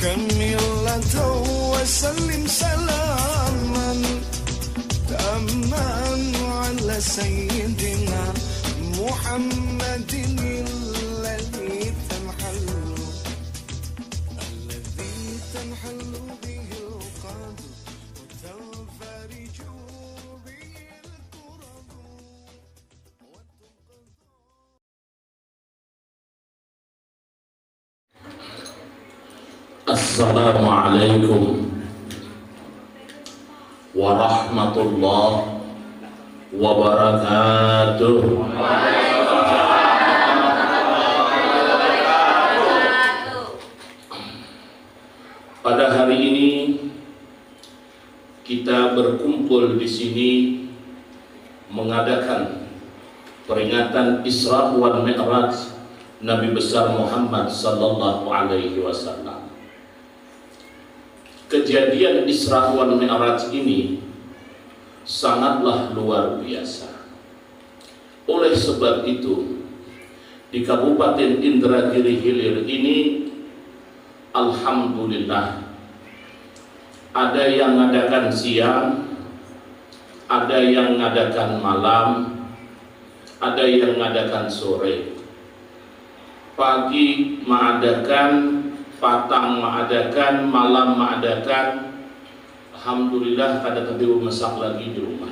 كملة وسلم سلاما تاما على سيدنا محمد الذي تنحل به القدر وتنفرج به الكرب. Assalamualaikum warahmatullahi wabarakatuh. Pada hari ini kita berkumpul di sini mengadakan peringatan Isra wal Mi'raj Nabi besar Muhammad sallallahu alaihi wasallam. Kejadian Isra wal Mi'raj ini sangatlah luar biasa. Oleh sebab itu, di Kabupaten Indragiri Hilir ini, alhamdulillah, ada yang mengadakan siang, ada yang mengadakan malam, ada yang mengadakan sore. Pagi mengadakan, patang mengadakan, malam mengadakan. Alhamdulillah kada tadi masak lagi di rumah.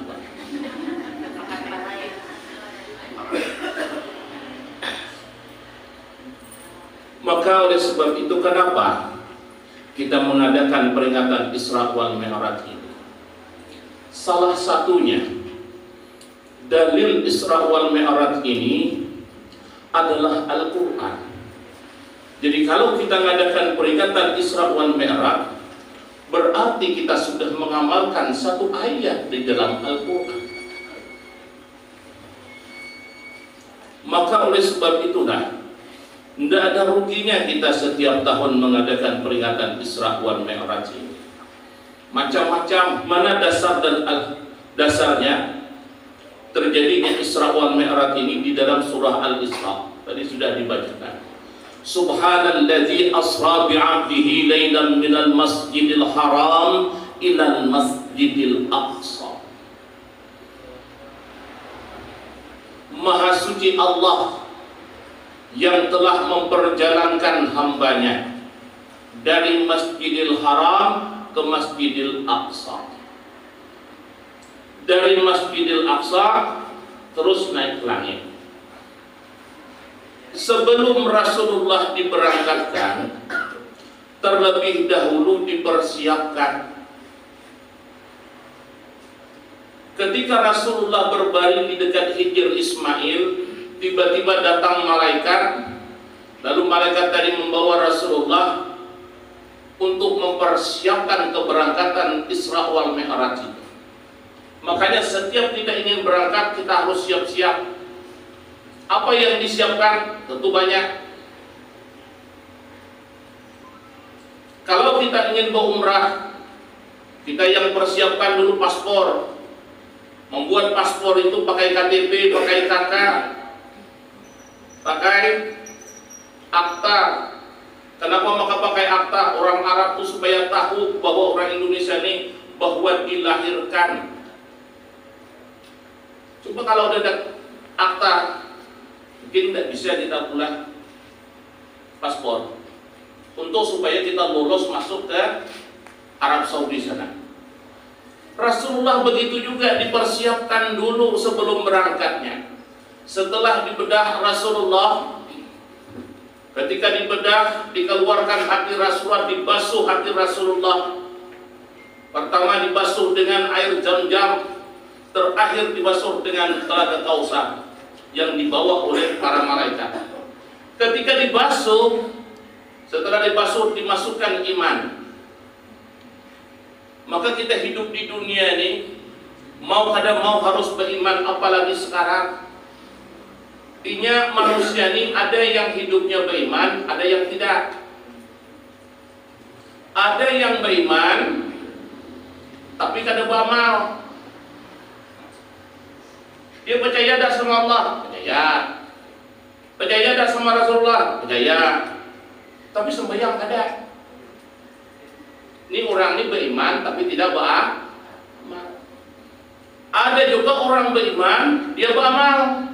Maka oleh sebab itu kenapa kita mengadakan peringatan Isra wal Mi'raj ini? Salah satunya dalil Isra wal Mi'raj ini adalah Al-Quran. Jadi kalau kita mengadakan peringatan Isra wal Mi'raj, berarti kita sudah mengamalkan satu ayat di dalam Al-Quran. Maka oleh sebab itulah, tidak ada ruginya kita setiap tahun mengadakan peringatan Isra wal Mi'raj ini. Macam-macam, mana dasar dan dasarnya terjadinya Isra wal Mi'raj ini di dalam surah Al-Isra. Tadi sudah dibacakan. Subhanalladzi asra bi'abdihi lailan minal masjidil haram ilal masjidil aqsa. Maha suci Allah yang telah memperjalankan hambanya dari Masjidil Haram ke Masjidil Aqsa. Dari Masjidil Aqsa terus naik langit. Sebelum Rasulullah diberangkatkan, terlebih dahulu dipersiapkan. Ketika Rasulullah berbaring di dekat Hijr Ismail, tiba-tiba datang malaikat. Lalu malaikat tadi membawa Rasulullah untuk mempersiapkan keberangkatan Isra wal Mi'raj itu. Makanya setiap kita ingin berangkat, kita harus siap-siap. Apa yang disiapkan? Tentu banyak. Kalau kita ingin berumrah, kita yang persiapkan dulu paspor. Membuat paspor itu pakai KTP, pakai KK, pakai akta. Kenapa maka pakai akta? Orang Arab itu supaya tahu bahwa orang Indonesia ini bahwa dilahirkan. Coba kalau ada akta, mungkin tidak bisa kita pulang paspor untuk supaya kita lolos masuk ke Arab Saudi sana. Rasulullah begitu juga dipersiapkan dulu sebelum berangkatnya. Setelah dibedah Rasulullah, ketika dibedah, dikeluarkan hati Rasulullah, dibasuh hati Rasulullah. Pertama dibasuh dengan air Zam-Zam, terakhir dibasuh dengan telaga Kausar yang dibawa oleh para malaikat. Ketika dibasuh, setelah dibasuh dimasukkan iman. Maka kita hidup di dunia ini mau kada mau harus beriman, apalagi sekarang. Artinya manusia ini ada yang hidupnya beriman, ada yang tidak. Ada yang beriman tapi kada beramal. Dia percaya dah sama Allah, percaya. Percaya dah sama Rasulullah, percaya. Tapi sembahyang kada. Ini orang ini beriman tapi tidak beramal. Ada juga orang beriman, dia beramal.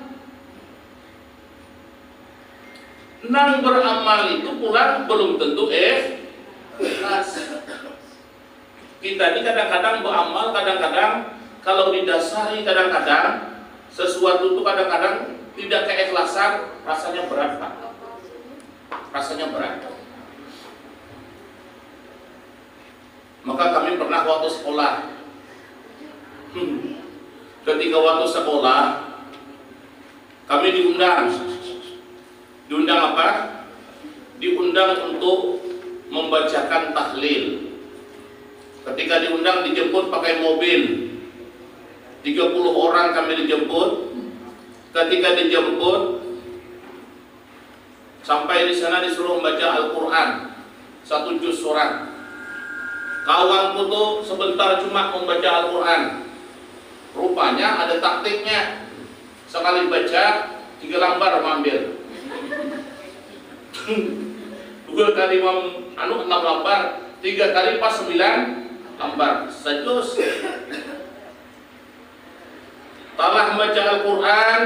Nang beramal itu pula belum tentu ikhlas. Kita ini kadang-kadang beramal, kadang-kadang kalau didasari, kadang-kadang sesuatu itu kadang-kadang tidak keikhlasan, rasanya berat Pak. Rasanya berat. Maka kami pernah waktu sekolah, ketika waktu sekolah kami diundang apa? Diundang untuk membacakan tahlil. Ketika diundang dijemput pakai mobil, 30 orang kami dijemput. Ketika dijemput sampai di sana disuruh membaca Al-Quran 1 juz surat. Kawanku tuh sebentar cuma membaca Al-Quran. Rupanya ada taktiknya. Sekali baca 3 lembar mengambil. 2 kali 6 lembar, 3 kali pas 9 lembar. Sejus. Talah membaca Al-Quran,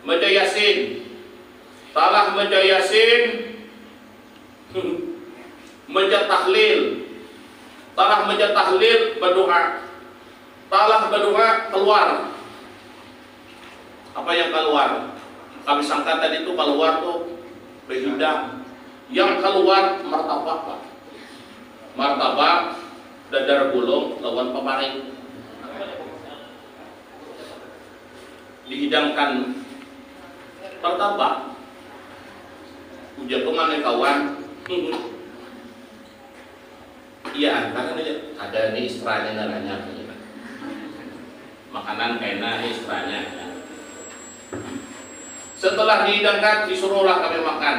baca Yasin. Talah baca Yasin, baca tahlil. Talah baca tahlil, berdoa. Talah berdoa, keluar. Apa yang keluar? Kami sangka tadi itu keluar tuh behidang. Yang keluar martabak Pak. Martabak, dadar gulung, lawan pemaring. Dihidangkan martabak. Ujar pengen kawan. Iya, karena ada nih istranya nanya. Makanan kena istranya. Setelah dihidangkan, disuruhlah kami makan.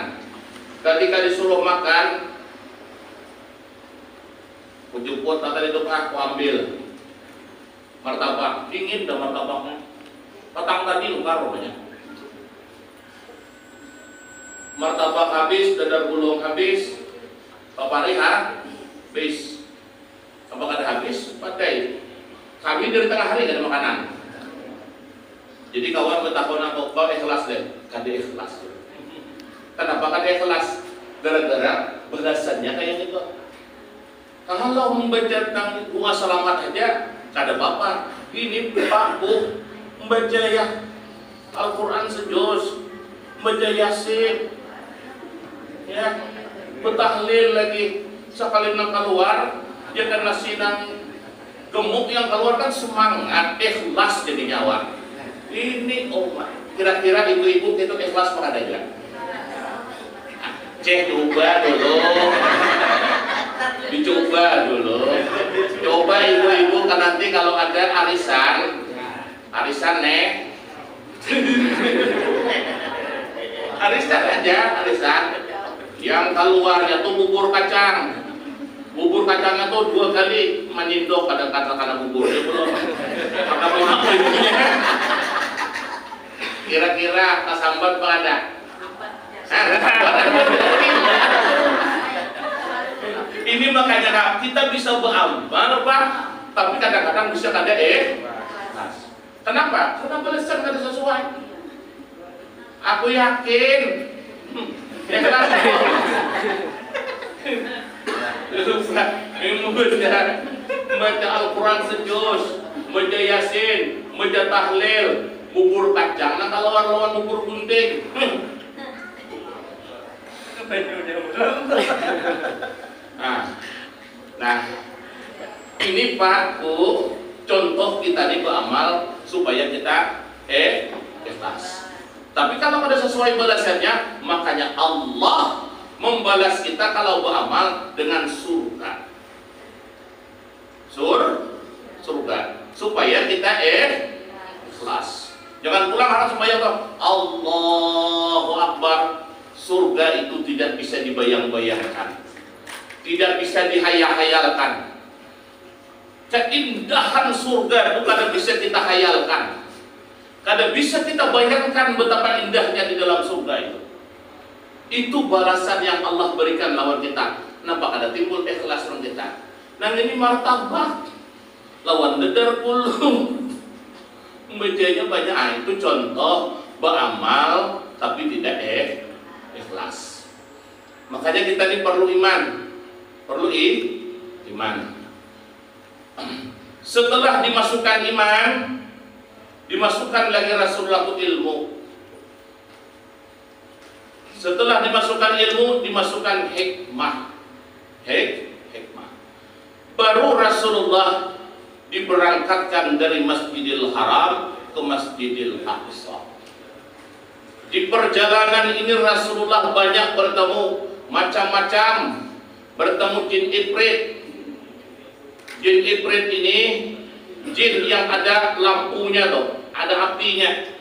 Ketika disuruh makan, kujuput tadi itu aku ambil martabak, dingin dah martabaknya. Petang tadi luka rupanya. Martabak habis, dadar gulung habis, papari habis. Apakah ada habis? Pakai. Kami dari tengah hari gak ada makanan. Jadi kawan bertakon aku, kau ikhlas deh, kada ikhlas. Kenapa kada ikhlas? Gara-gara belasannya kayak gitu. Kalau membaca tentang bunga selamat aja, kada apa-apa. Ini paku membaca ya Al-Quran sejus, membaca Yasin, ya, betahlil lagi. Sekali nak keluar, dia kan sinang gemuk yang keluar kan semangat, ikhlas jadi nyawa. Ini kira-kira ibu-ibu itu ikhlas pada aja. Cek coba dulu, dicoba dulu. Coba ibu-ibu kan nanti kalau ada arisan nih, arisan aja, arisan. Yang keluarnya tuh bubur kacang. Bubur kacangnya tuh 2 kali menyindok kadang-kadang karena buburnya belum. Maka mau apa ibunya? Kira-kira kesambat apa ada? Ini makanya kita bisa beramal Pak, tapi kadang-kadang bisa kada Kenapa? Karena belasan kada sesuai. Aku yakin. Ikhlas. Baca Al-Quran sejus, baca Yasin, baca tahlil, bubur kacang, nah kalau lawan bubur gunting. Nah, ini Pak contoh kita nih beramal supaya kita ikhlas. Tapi kalau ada sesuai balasannya, makanya Allah membalas kita kalau beramal dengan surga. Surga. Supaya kita ikhlas. Jangan pulang harus sembahyang toh. Allahu Akbar. Surga itu tidak bisa dibayang-bayangkan. Tidak bisa dihayal-hayalkan. Keindahan surga itu kada bisa kita hayalkan. Kada bisa kita bayangkan betapa indahnya di dalam surga itu. Itu balasan yang Allah berikan lawan kita. Nampak ada timbul ikhlas dalam kita. Nang ini martabak lawan dedar pulung. Bejanya banyak. Itu contoh beramal tapi tidak ikhlas. Makanya kita ini perlu iman. Perlu iman. Setelah dimasukkan iman, dimasukkan lagi Rasulullah itu ilmu. Setelah dimasukkan ilmu, dimasukkan hikmah. Hikmah. Baru Rasulullah diberangkatkan dari Masjidil Haram ke Masjidil Aqsa. Di perjalanan ini Rasulullah banyak bertemu macam-macam, bertemu jin ifrit. Jin ifrit ini jin yang ada lampunya tuh, ada apinya.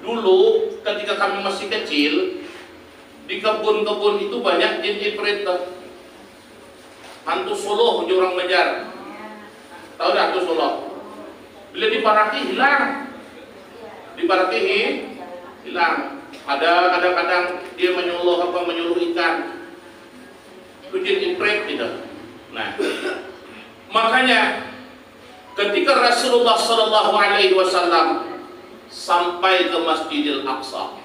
Dulu ketika kami masih kecil, di kebun-kebun itu banyak jin ifrit tuh. Hantu Solo orang menjar. Tahu dah hantu Solo? Bila diparaki hilang. Diparaki hilang. Ada kadang-kadang dia menyuluh ikan. Itu jin ifrit gitu. Nah, makanya ketika Rasulullah Shallallahu Alaihi Wasallam sampai ke Masjidil Aqsa,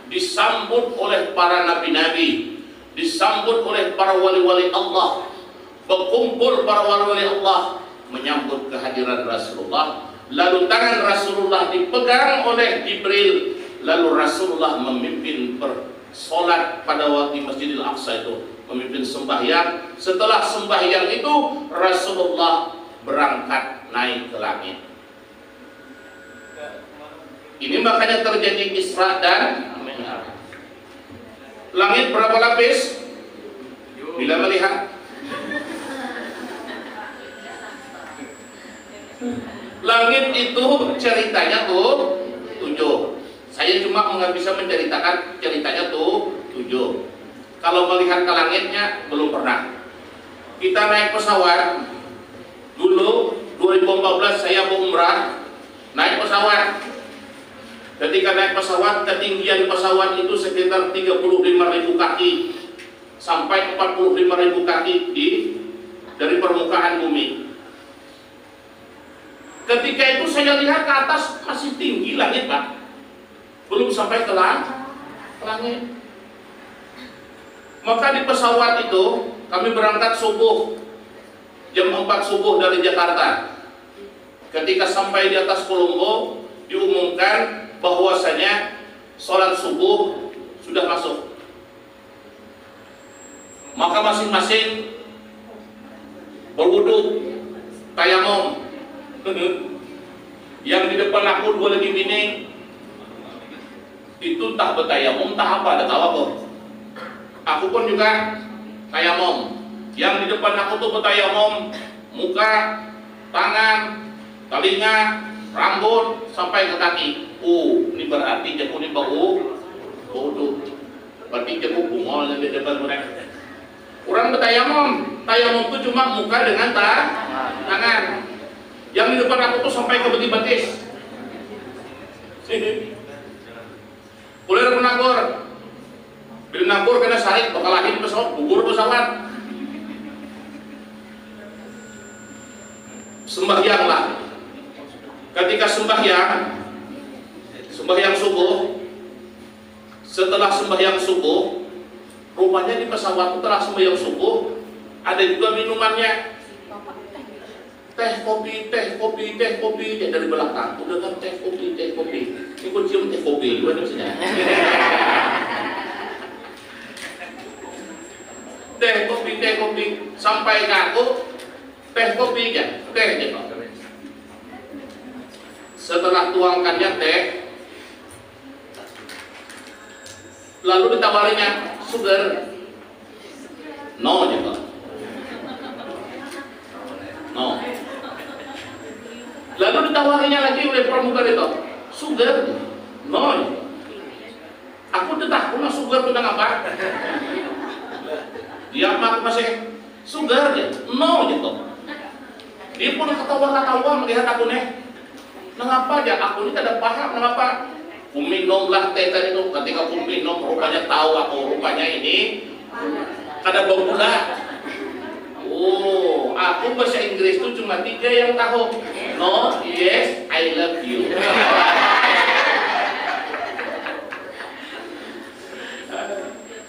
disambut oleh para nabi-nabi, disambut oleh para wali-wali Allah, berkumpul para wali-wali Allah menyambut kehadiran Rasulullah. Lalu tangan Rasulullah dipegang oleh Jibril, lalu Rasulullah memimpin bersolat pada waktu Masjidil Aqsa itu, memimpin sembahyang. Setelah sembahyang itu Rasulullah berangkat naik ke langit. Ini makanya terjadi Isra dan Mi'raj. Langit berapa lapis? Bila melihat langit itu ceritanya tuh 7. Saya cuma bisa menceritakan ceritanya tuh 7. Kalau melihat ke langitnya belum pernah. Kita naik pesawat dulu 2014 saya mau umrah, naik pesawat. Ketika naik pesawat, ketinggian pesawat itu sekitar 35.000 kaki sampai 45.000 kaki dari permukaan bumi. Ketika itu saya lihat ke atas masih tinggi langit, Pak. Belum sampai ke langit. Maka di pesawat itu kami berangkat subuh jam 4 subuh dari Jakarta. Ketika sampai di atas Kolombo diumumkan bahwasanya sholat subuh sudah masuk. Maka masing-masing berwudu, tayamum. Yang di depan aku dua lagi bini itu tak bertayamum, tak apa, ada tahu aku. Aku pun juga tayamum. Yang di depan aku tuh bertayamum, muka, tangan, telinga, rambut sampai ke kaki. Ini berarti jamu ini bau wudu. Berarti jamu bungol yang di depan mereka. Orang bertayamum, tayamum itu cuma muka dengan tangan. Yang di depan aku tuh sampai ke betis-betis. Boleh menabur. Bila nabur kena sarik bakal lahir pesawat, gugur pesawat. Sembahyanglah. Ketika sembahyang subuh, setelah sembahyang subuh, rupanya di pesawat setelah sembahyang subuh ada juga minumannya. Teh kopi dari belakang. Udah kan teh kopi. Ini pun cium teh kopi, gimana maksudnya? Teh kopi sampai ke aku, teh kopi aja, teh aja. Setelah tuangkannya teh, lalu ditawarinya sugar, no gitu, no. Lalu ditawarinya lagi oleh pramugari itu, sugar, no. Aku tetap punya sugar tentang apa? Dia masih sugar ya, no gitu. Dia pun ketawa melihat aku nih. Mengapa ya aku ini tidak paham mengapa? Ku minumlah teh tadi itu. Ketika ku minum rupanya tahu aku rupanya ini ada bau gula. aku bahasa Inggris itu cuma 3 yang tahu. No, yes, I love you.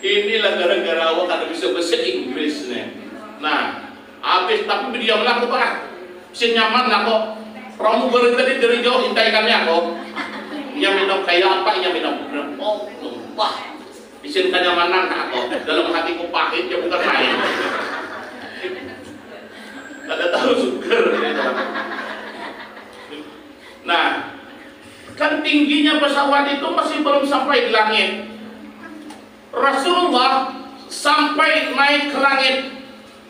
Inilah gara-gara awak kada bisa bahasa Inggris nih. Nah, habis tapi diam lah aku pak. Bisa nyaman lah kok. Kamu baru tadi dari jauh intaikannya kok. Ia minum kayak apa? Ia minum. Oh, lupa. Bisa kenyamanan aku. Dalam hatiku pahit ya bukan main. Kada tahu sugar. Nah, kan tingginya pesawat itu masih belum sampai di langit. Rasulullah sampai naik ke langit.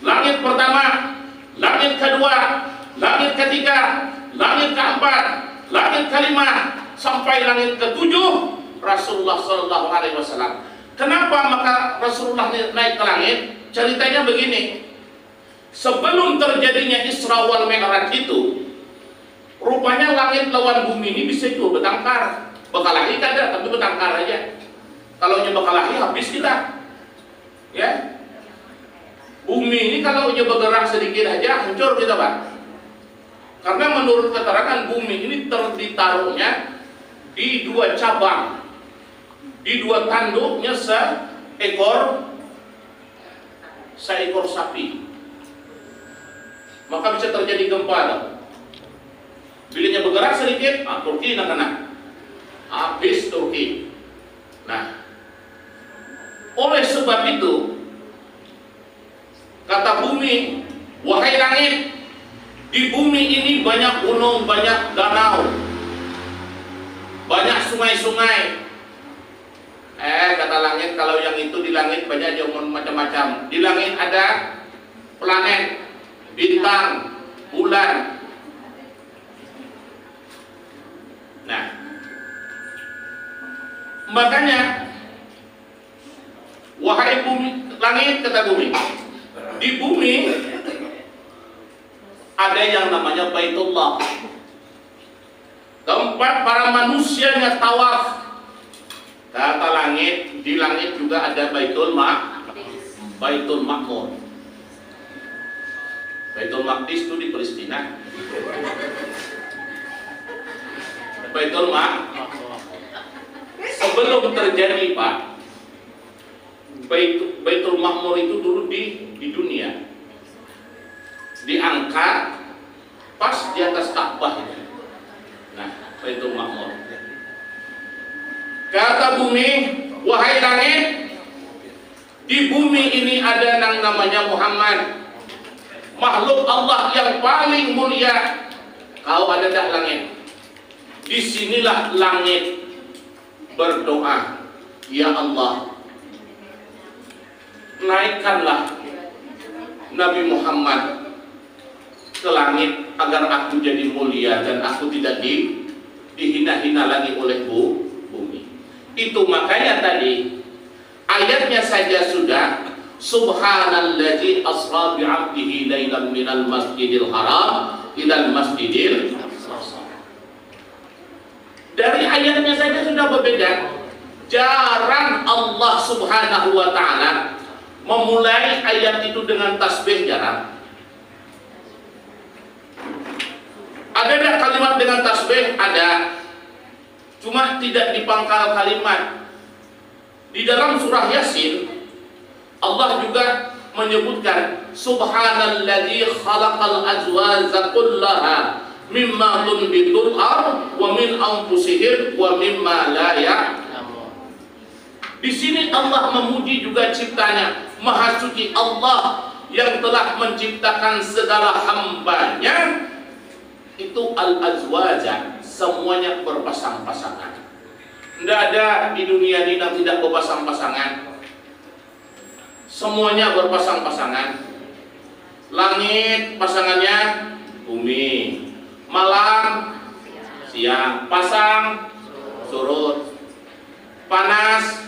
Langit pertama, langit kedua, langit ketiga, langit keempat, langit kelima, sampai langit ketujuh. Rasulullah Shallallahu Alaihi Wasallam. Kenapa maka Rasulullah naik ke langit? Ceritanya begini. Sebelum terjadinya Isra wal Mi'raj itu, rupanya langit lawan bumi ini bisa juga bertengkar. Bekalahi kada, tapi bertengkar aja. Kalau nyoba kalahi habis kita. Ya. Bumi ini kalau nyoba bergerak sedikit aja hancur kita, Pak. Karena menurut keterangan bumi ini ditaruhnya di 2 cabang. Di 2 tanduknya seekor sapi. Maka bisa terjadi gempa dong. Bila bergerak sedikit, Turki nak kena. Habis Turki. Nah, oleh sebab itu kata bumi, wahai langit, di bumi ini banyak gunung, banyak danau, banyak sungai-sungai. Kata langit, kalau yang itu di langit banyak jangan macam-macam. Di langit ada planet, bintang, bulan. Nah, makanya wahai bumi, langit kata bumi, di bumi ada yang namanya Baitullah, tempat para manusianya tawaf. Kata langit, di langit juga ada Baitul Maqmur. Baitul Maqdis itu di Palestina. Baitul Maqmur. Sebelum terjadi Pak, Baitul Maqmur itu dulu di dunia diangkat pas di atas Ka'bah itu. Nah, Baitul Maqmur. Kata bumi, wahai langit, di bumi ini ada yang namanya Muhammad, makhluk Allah yang paling mulia. Kau ada tak langit? Disinilah langit berdoa, ya Allah, naikkanlah Nabi Muhammad ke langit agar aku jadi mulia dan aku tidak dihina-hina lagi oleh bumi. Itu makanya tadi ayatnya saja sudah Subhanalladzi asra bi'abdihi lailan minal masjidil haram ilal masjidil aqsa. Dari ayatnya saja sudah berbeda. Jarang Allah Subhanahu wa ta'ala memulai ayat itu dengan tasbih, jarang. Ada tak kalimat dengan tasbih? Ada. Cuma tidak di pangkal kalimat. Di dalam surah Yasin Allah juga menyebutkan Subhanalladzi khalaqal azwaja kullaha mimma tunbitul ardh wa min anfusihim wa mimma la ya'lamun. Di sini Allah memuji juga ciptanya. Maha suci Allah yang telah menciptakan segala hambanya. Itu al-azwaja, semuanya berpasang-pasangan. Tidak ada di dunia ini yang tidak berpasang-pasangan. Semuanya berpasang-pasangan. Langit pasangannya bumi, malam siang, pasang surut, panas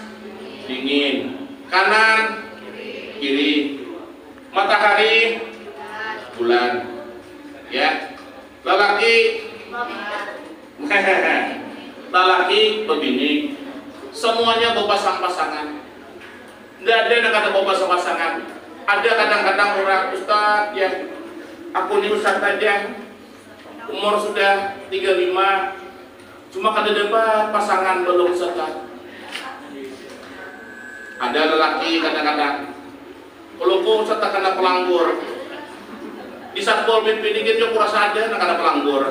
dingin, kanan kiri, matahari bulan, ya. Lelaki begini, semuanya berpasang-pasangan. Tidak ada yang kata berpasang-pasangan. Ada kadang-kadang orang ustaz ya Aku ini Ustaz aja, umur sudah 35, cuma kada dapat pasangan belum sekat. Ada lelaki kadang-kadang, kalau kau serta kena pelanggur, di satpol pp dikit yo kurasa ada nak kena pelanggur.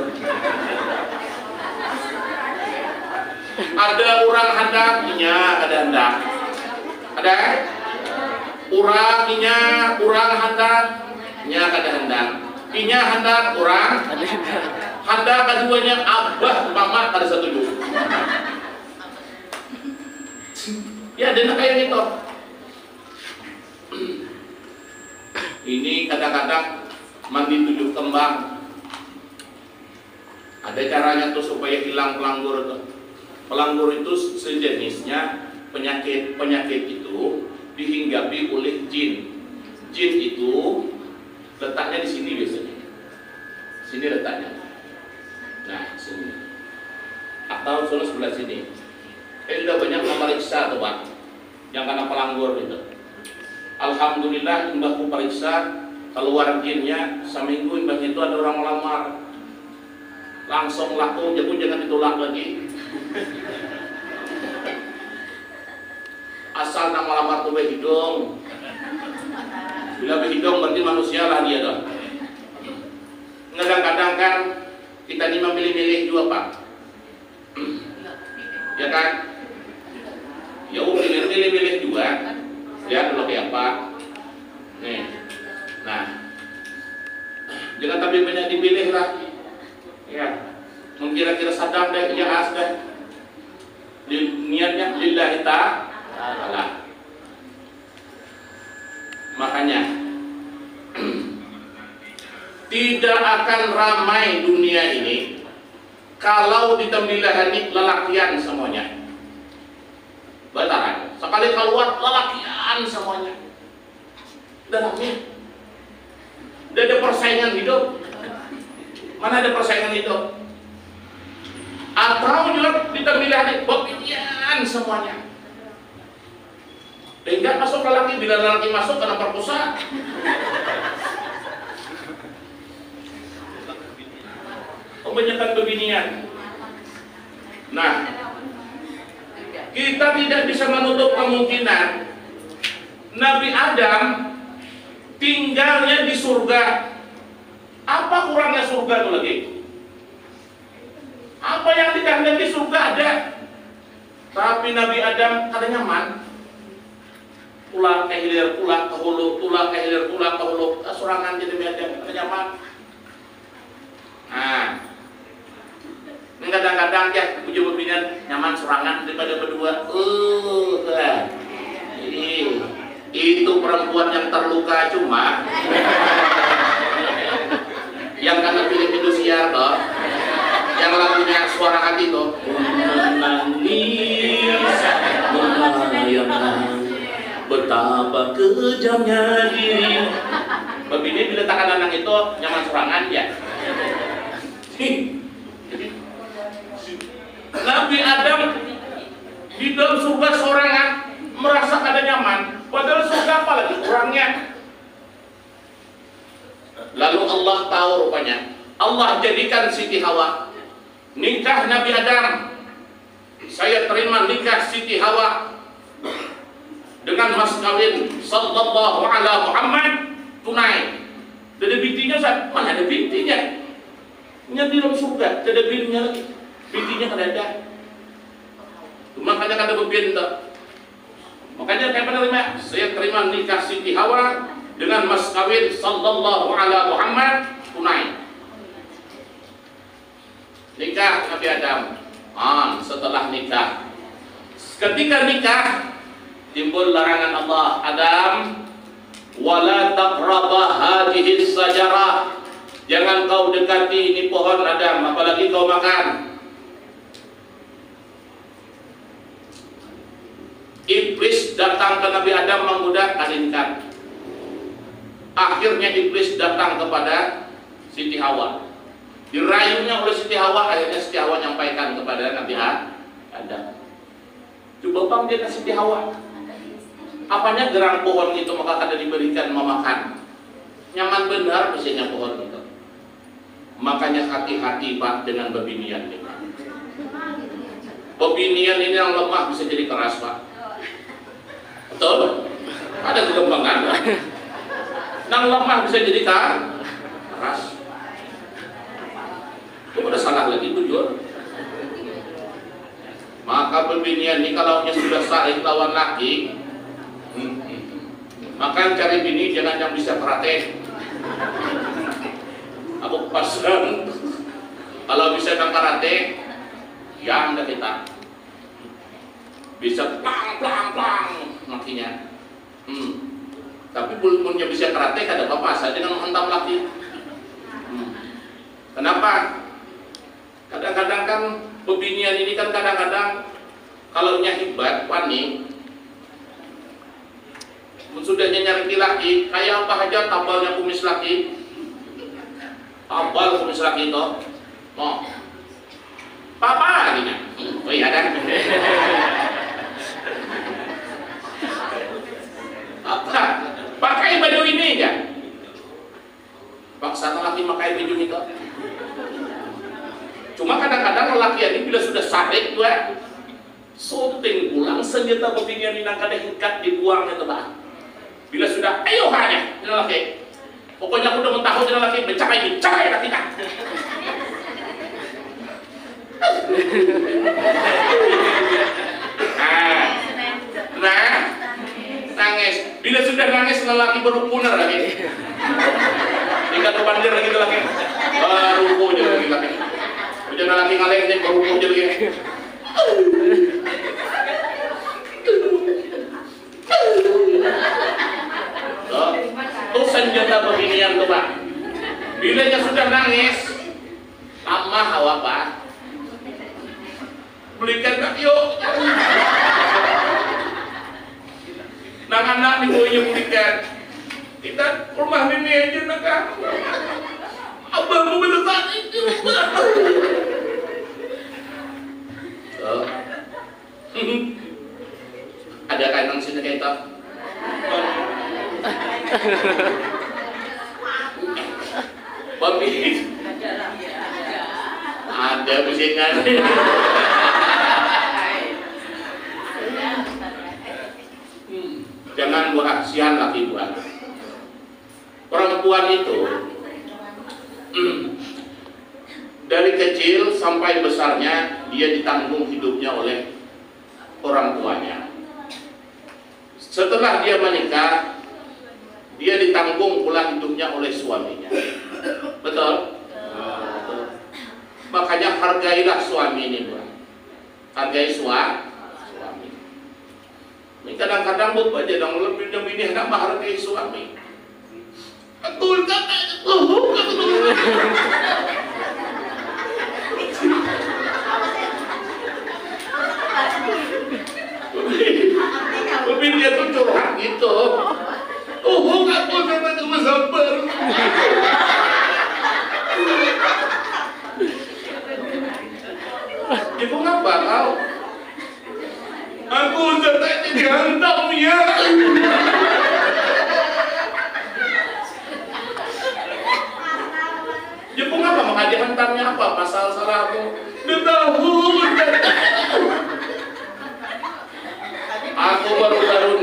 Ada orang hendak, inya ada hendak. Ada orang hendak, inya kada hendak. Inya hendak orang, hendak keduanya abah mama kada setuju. Ya dan kayak gitu. Ini kadang-kadang mandi 7 kembang. Ada caranya tuh supaya hilang pelanggur tuh. Pelanggur itu sejenisnya penyakit itu dihinggapi oleh jin. Jin itu letaknya di sini biasanya. Sini letaknya. Nah, sini. Atau sebelah sini. Sudah banyak memeriksa tuh Pak, yang kena pelanggur itu. Alhamdulillah imbahku periksa keluar jinnya, seminggu imbah itu ada orang melamar. Langsung laku, jangan ditolak lagi. Asal nama lamar tuh hidung. Bila hidung berarti manusia lah dia dong. Kadang-kadang kan kita ini memilih-milih juga Pak. Ya kan? Ya pilih-pilih juga. Lihat dulu kayak apa. Nih. Nah. Jangan tapi banyak dipilih lah. Ya. Mengkira-kira sadam deh, ya as deh. Niatnya lillahi ta'ala. Makanya tidak akan ramai dunia ini kalau ditembilahani lelakian semuanya. Bataran. Sekali keluar lelakian semuanya. Dalamnya. Tidak ada persaingan hidup. Mana ada persaingan hidup? Atau juga ditembilahani bopinian semuanya. Hingga masuk lelaki, bila lelaki masuk kena perkosa. Kebanyakan bebinian. Nah, kita tidak bisa menutup kemungkinan Nabi Adam tinggalnya di surga. Apa kurangnya surga itu lagi? Apa yang tidak di surga ada? Tapi Nabi Adam kada nyaman. Tulang ke hilir, tulang ke hulu, tulang ke hilir, tulang ke hulu. Sorangan jadi Nabi Adam kada nyaman. Nah, ini kadang-kadang ya ujung opinian nyaman serangan daripada berdua. Itu perempuan yang terluka cuma yang karena pilih Indosiar toh, yang lagunya suara hati toh, menangis melayangkan betapa kejamnya diri. Begini diletakkan anak itu nyaman serangan ya. Nabi Adam di dalam surga sorangan merasa kada nyaman, padahal surga apa lagi kurangnya. Lalu Allah tahu rupanya, Allah jadikan Siti Hawa nikah Nabi Adam. Saya terima nikah Siti Hawa dengan mas kawin sallallahu alaihi Muhammad tunai. Ada bintinya Ustaz? Mana ada bintinya? Nya di dalam surga, tidak ada bintinya lagi. Bintinya kada ada. Makanya kada berbinta. Makanya kayak penerima, saya terima nikah Siti Hawa dengan mas kawin sallallahu alaihi Muhammad tunai. Nikah Nabi Adam. Setelah nikah, ketika nikah timbul larangan Allah, Adam, wala taqraba hadhihi sajarah. Jangan kau dekati ini pohon Adam, apalagi kau makan. Iblis datang ke Nabi Adam menggoda kadinkan. Akhirnya iblis datang kepada Siti Hawa. Dirayunya oleh Siti Hawa, akhirnya Siti Hawa nyampaikan kepada Nabi Adam. Coba bang dia ke Siti Hawa. Apanya gerang pohon itu maka kada diberikan memakan. Nyaman benar mesinnya pohon itu. Makanya hati-hati Pak dengan bebinian ini. Bebinian ini yang lemah bisa jadi keras Pak. Betul? Ada kegembangan Pak. Yang lemah bisa jadi keras. Itu udah salah lagi jujur. Maka bebinian ini kalau sudah saling lawan laki, maka cari bini jangan yang bisa karate. Aku pasang kalau bisa yang karate, yang enggak kita bisa plang makinya. Tapi punya bisa karate kada apa-apa saja dengan menghantam laki. Kenapa? Kadang-kadang kan bebinian ini kan kadang-kadang kalau hebat panik sudahnya nyari laki kayak apa aja tabalnya kumis laki, tabal kumis laki itu mau papa gini. Oh iya kan. Apa pakai baju ini ya paksa laki pakai baju itu. Cuma kadang-kadang lelaki ini bila sudah sakit gue syuting pulang senjata bebinian ini kada hingkat dibuang itu Pak. Bila sudah ayo hanya lelaki, pokoknya aku udah mentahun dengan lelaki bercakai laki kan. Nah, nangis. Bila sudah nangis lelaki baru puner lagi. Tinggal kepandir lagi lelaki, baru punya lagi. Udah lelaki ngaleng nih baru punya lagi. Itu senjata beginian tuh Pak. Bila sudah nangis, lama hawa Pak. Belikan Kak yuk. Nah anak nih boynya belikan. Kita rumah ini aja nak. Abangmu beneran itu. Ada kainang sini kayak itu. Babi. Ada pusingan. Jangan buat sian laki buat. Perempuan itu dari kecil sampai besarnya dia ditanggung hidupnya oleh orang tuanya. Setelah dia menikah, dia ditanggung pula hidupnya oleh suaminya. Betul? Makanya hargailah suami ini, Bang. Hargai suami. Ini kadang-kadang bapak jadi lebih demi dia nak menghargai suami. Aku kata tapi dia tuh curhat gitu. Aku kata cuma sabar. Ibu ngapa kau? Aku udah tadi dihantam ya. Ibu ngapa maka dihantamnya apa? Pasal salahmu? Dia tahu. Aku baru-baru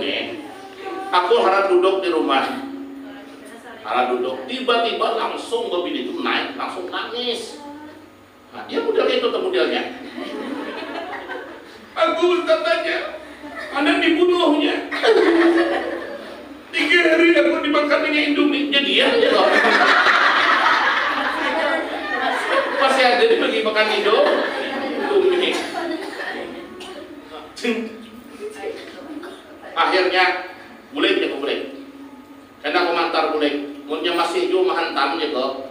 nih, aku harap duduk di rumah. Tiba-tiba langsung bebini itu naik, langsung nangis. Nah, dia model itu modelnya. Aku katanya, anak dibunuhnya. 3 hari aku dimakannya Indomie, jadian ya loh. Masih ada dibagi makan Indomie. Akhirnya boleh. Karena aku mantar boleh. Munnya masih jo mahantam gitu.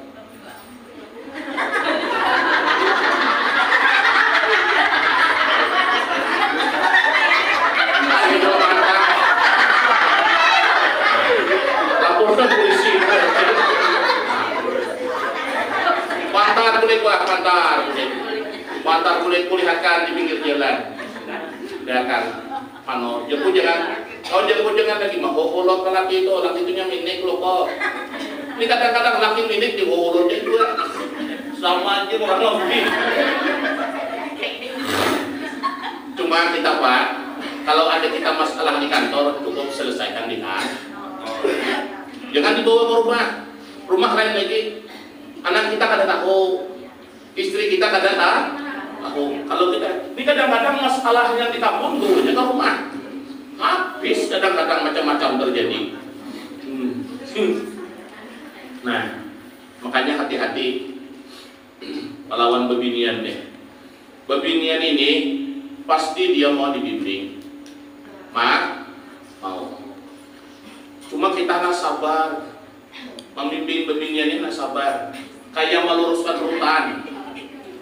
Laporkan polisi. Pantar boleh kulihatkan di pinggir jalan. Ya kan, jangan lagi mah kolot laki itu nya minik lo kok. Ini kadang-kadang laki minik di mulutnya juga sama aja orang lebih. Cuma kita Pak, kalau ada kita masalah di kantor cukup selesaikan di kantor. Jangan dibawa ke rumah lain lagi. Anak kita kadang tahu, istri kita kadang tahu. Kalau kita, ini kadang-kadang masalah yang kita bunuhnya ke rumah. Habis kadang-kadang macam-macam terjadi. Nah, makanya hati-hati melawan bebinian deh. Bebinian ini pasti dia mau dibimbing. Mau. Cuma kita nggak sabar. Membimbing bebinian ini nggak sabar. Kayak meluruskan rutan.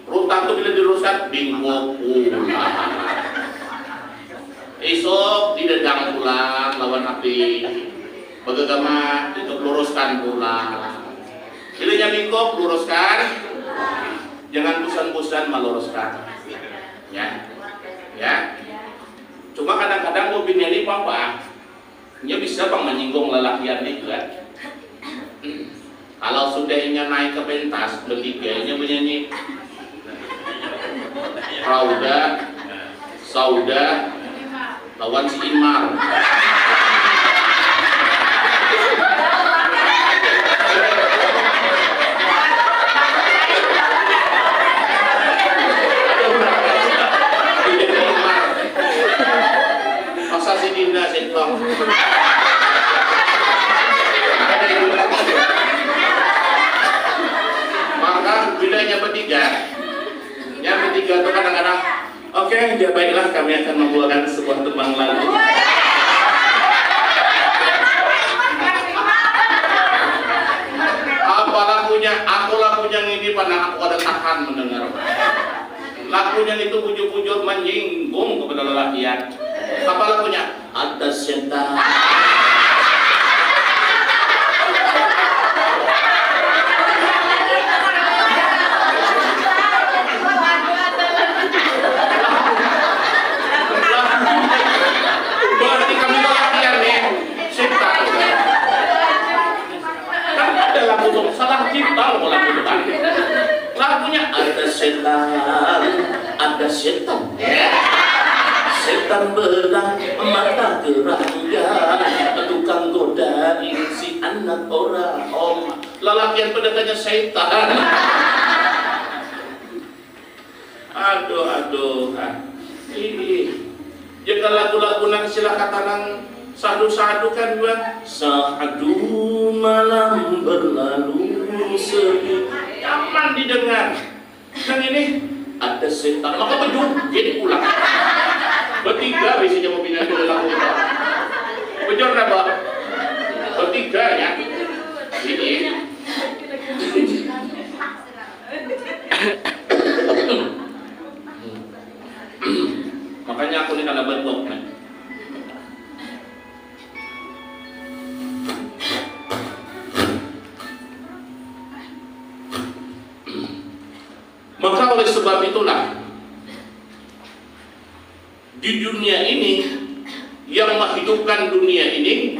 Rutan tuh bila diluruskan, bingung pulang. Esok didedang pulang lawan api. Bagaimana itu luruskan pulang. Bilanya bingkok luruskan. Jangan bosan-bosan meluruskan. Ya. Cuma kadang-kadang bebinian ini apa? Dia bisa bang menyinggung lelakian juga. Kalau sudahnya naik ke pentas, bertiganya menyanyi Sauda lawan si Imar. Masa si Dinda sentong. Maka bedanya bertiga itu kadang-kadang oke, ya baiklah kami akan membawakan sebuah tembang lagu. Apa lagunya? Aku lagunya ini pada aku ada tahan mendengar. Lagunya itu bujur-bujur menyinggung kepada lelakian. Apa lagunya? Ada setan. Berarti kami lelakian nih, setan. Kan ada lagu tuh, salah cipta loh lagu itu kan. Lagunya ada setan. Setan berang mata kerangga, tukang godain si anak orang. Lelakian pendekannya setan. Aduh. Ini jika lagu-lagu nang sila kata nang sadu-sadu kan buat sadu malam berlalu sepi. Nyaman didengar. Yang ini ada setan, maka jadi pulang. Bertiga biasanya mau pindah ke lagu itu. Bejor apa? Bertiga ya. Ini. Makanya aku ini kalau bentuk nih. Maka oleh sebab itulah di dunia ini yang menghidupkan dunia ini,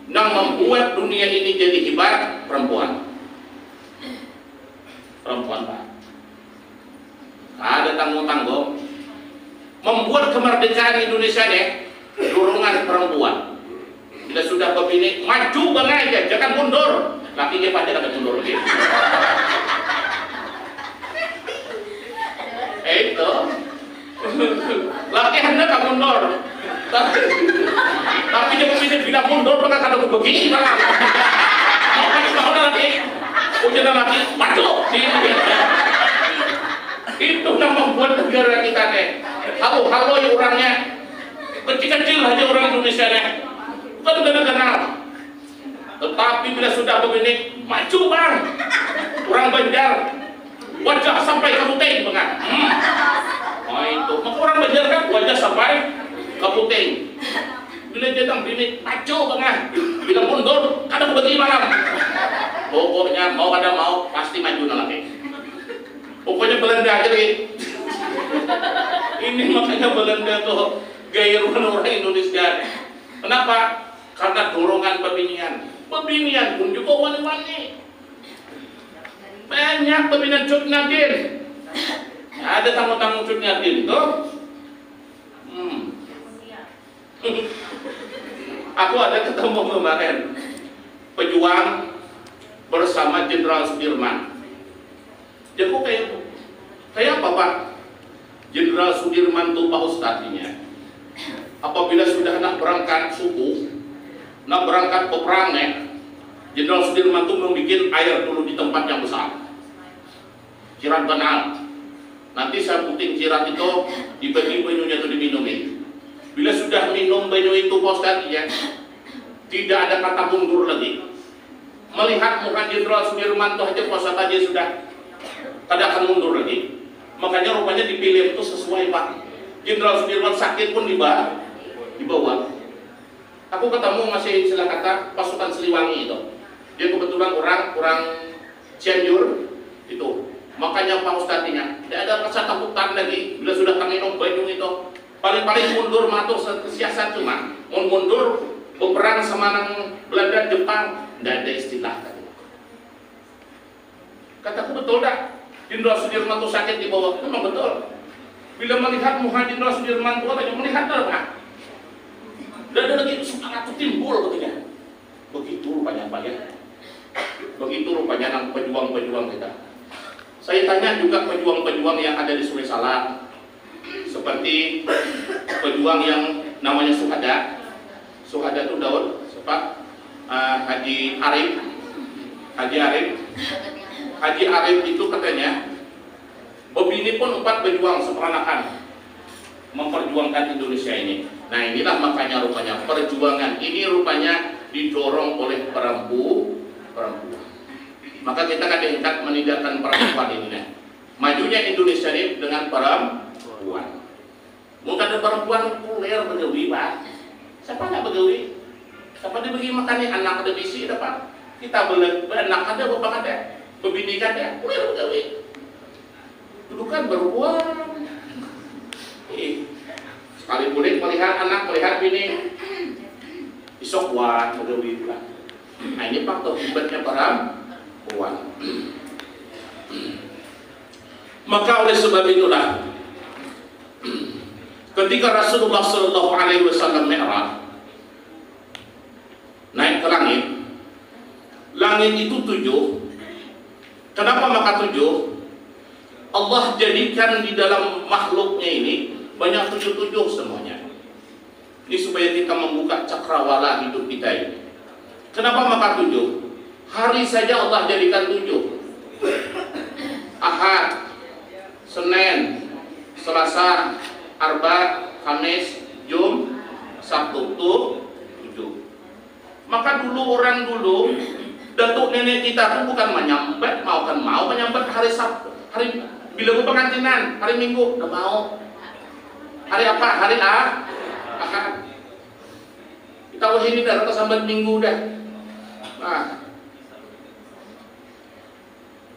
yang membuat dunia ini jadi hebat, perempuan Pak. Ada tanggung-tanggung membuat kemerdekaan Indonesia deh, dorongan perempuan. Bila sudah begini, maju bang aja, jangan mundur. Lakinya pada ada mundur lagi. Itu laki hendak kamu mundur. Tapi dia begini bila mundur, maka kalau begini malah. Mau lagi, ujian lagi, maju. Itu yang membuat negara kita deh. Halo ya orangnya. Kecil-kecil aja orang Indonesia deh. Bukan negara kenal. Tetapi bila sudah begini, maju bang. Orang Banjar, wajah sampai ke puting bang. Itu. Maka orang Banjar kan wajah sampai ke puting. Bila jadang begini, maju bang. Bila mundur, kadang begini malam. Pokoknya mau ada mau, pasti maju lagi. Pokoknya Belanda aja lagi. Ini makanya Belanda tuh gaya orang Indonesia. Kenapa? Karena dorongan pemilihan. Bebinian pun juga wani-wani. Banyak pembinaan Cut Nyatin. Ada tamu-tamu Cut Nyatin tuh. Aku ada ketemu kemarin pejuang bersama Jenderal Sudirman. Dia kok kayak apa Pak? Jenderal Sudirman tuh Pak Ustadzinya. Apabila sudah nak berangkat subuh, nak berangkat peperangan, Jenderal Sudirman tuh mau bikin air dulu di tempat yang besar. Cirat banal. Nanti saya puting cirat itu dibagi banyunya itu diminumi. Bila sudah minum banyu itu Pak Ustadzinya, tidak ada kata mundur lagi. Melihat muka Jenderal Sudirman tuh aja Pak Ustadz aja sudah tidak akan mundur lagi. Makanya rupanya dipilih itu sesuai Pak. Jenderal Sudirman sakit pun dibawa. Aku ketemu masih istilah kata pasukan Siliwangi itu. Dia kebetulan orang Cianjur itu. Makanya Pak Ustadzinya tidak ada rasa takutan lagi bila sudah minum banyu itu. Paling-paling mundur matur siasat cuma mau mundur berperang sama nang Belanda Jepang, tidak ada istilah tadi. Kataku betul dah. Jenderal Sudirman itu sakit di bawah, memang betul. Bila melihat muka Jenderal Sudirman itu katanya melihat Pak. Dan ada lagi semangat itu timbul katanya. Begitu rupanya Pak ya. Begitu rupanya nang pejuang-pejuang kita. Saya tanya juga pejuang-pejuang yang ada di Sungai Salak. Seperti pejuang yang namanya Suhada. Suhada itu Daud, Pak Haji Arif. Haji Arif itu katanya Bobini pun 4 berjuang seperanakan memperjuangkan Indonesia ini. Nah inilah makanya rupanya perjuangan ini rupanya didorong oleh perempuan. Maka kita kan diangkat meninggalkan perempuan ini. Majunya Indonesia ini dengan perempuan. Mungkin ada perempuan kuliah begawi Pak. Siapa nggak begawi? Siapa dia bagi makannya anak ada misi dapat. Kita anak ada bapak ada. Pembini ada, kuliah begawi. Dulu kan perempuan. Sekali boleh melihat anak, melihat bini. Isok kuat begawi pula. Nah ini faktor hebatnya perempuan. Maka oleh sebab itulah ketika Rasulullah Shallallahu Alaihi Wasallam Mi'raj naik ke langit itu 7. Kenapa maka 7? Allah jadikan di dalam makhluknya ini banyak 7 semuanya. Ini supaya kita membuka cakrawala hidup kita ini. Kenapa maka 7? Hari saja Allah jadikan 7. Ahad, Senin, Selasa, Arba, Kamis, Jum, Sabtu tuh 7. Maka orang dulu datuk nenek kita tuh bukan menyambet, mau menyambet hari Sabtu, hari bila gue pengantinan, hari Minggu udah mau. Hari apa? Hari Ahad. Kita ini dah kesambat Minggu dah. Nah,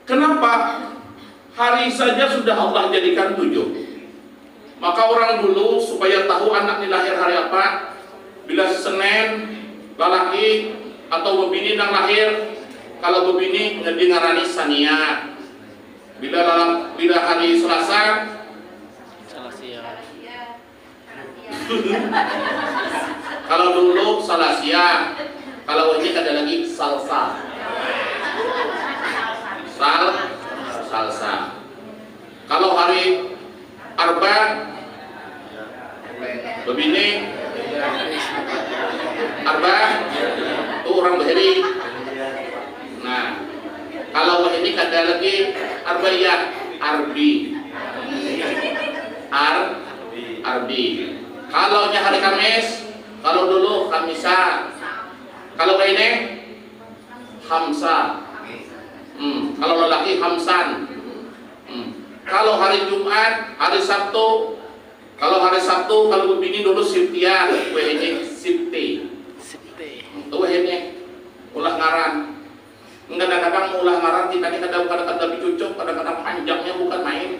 kenapa hari saja sudah Allah jadikan 7? Maka orang dulu supaya tahu anak ini lahir hari apa, bila Senin lelaki atau bebini yang lahir, kalau bebini ngarani Sania. Bila hari Selasa kalau dulu Salasia, kalau ini ada lagi Salsa. Salsa. Kalau hari Arba bebini Arba itu orang Bahiri. Nah, kalau ini ada lagi Arbaiyah, Arbi. Kalau hari Kamis, kalau dulu Kamisa. Kalau ini Hamsa. Kalau lelaki Hamsan. Kalau hari Jumat, hari Sabtu. Kalau hari Sabtu, kalau begini dulu Siptia, ini Sipti. Itu ini ulah ngaran. Kadang-kadang ulah ngaran kita ini kadang-kadang dicucuk, kadang-kadang panjangnya bukan main.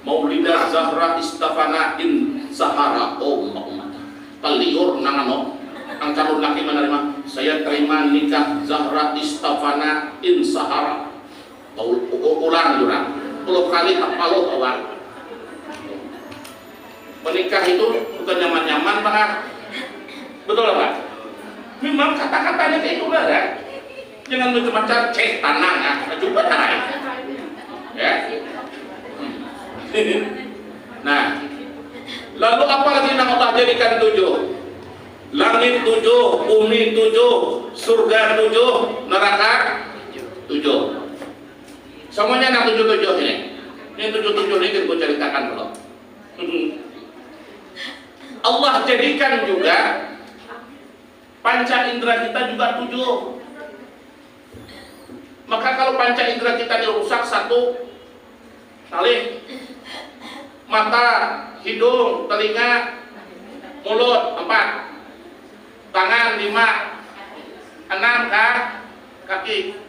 Maulidah Zahra Istafana in Sahara umat. Kaliur nangano. Ang calon laki menerima, saya terima nikah Zahra Istafana Insahara. Ulang jurang, 10 kali hafal awal. Menikah itu bukan nyaman-nyaman Pak. Betul Pak? Memang kata-katanya kayak itu kan? Jangan macam-macam cek tanang ya, coba tanang. Ya. Nah, lalu apa lagi yang Allah jadikan 7? Langit 7, bumi 7, surga 7, neraka 7. Semuanya nak 7 ini. Ini 7 ini kita ceritakan dulu. Allah jadikan juga panca indera kita juga 7. Maka kalau panca indera kita dirusak 1, tali, mata, hidung, telinga, mulut 4, tangan 5, 6 kaki.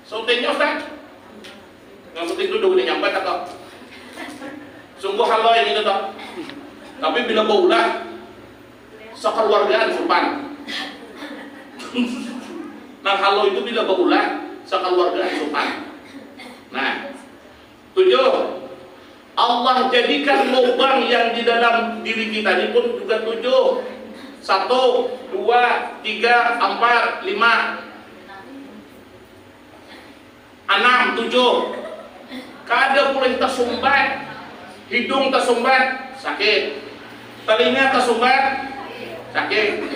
Suntingnya Ustaz? Yang penting duduk ini nyampe atau? Sungguh halo ini toh. Tapi bila baulah sekeluargaan supan. Nah halo itu bila baulah sekeluargaan supan. Nah 7, Allah jadikan lubang yang di dalam diri kita ini pun juga 7. 1, 2, 3, 4, 5, 6 7. Kada boleh tersumbat, hidung tersumbat, sakit, telinga tersumbat, sakit,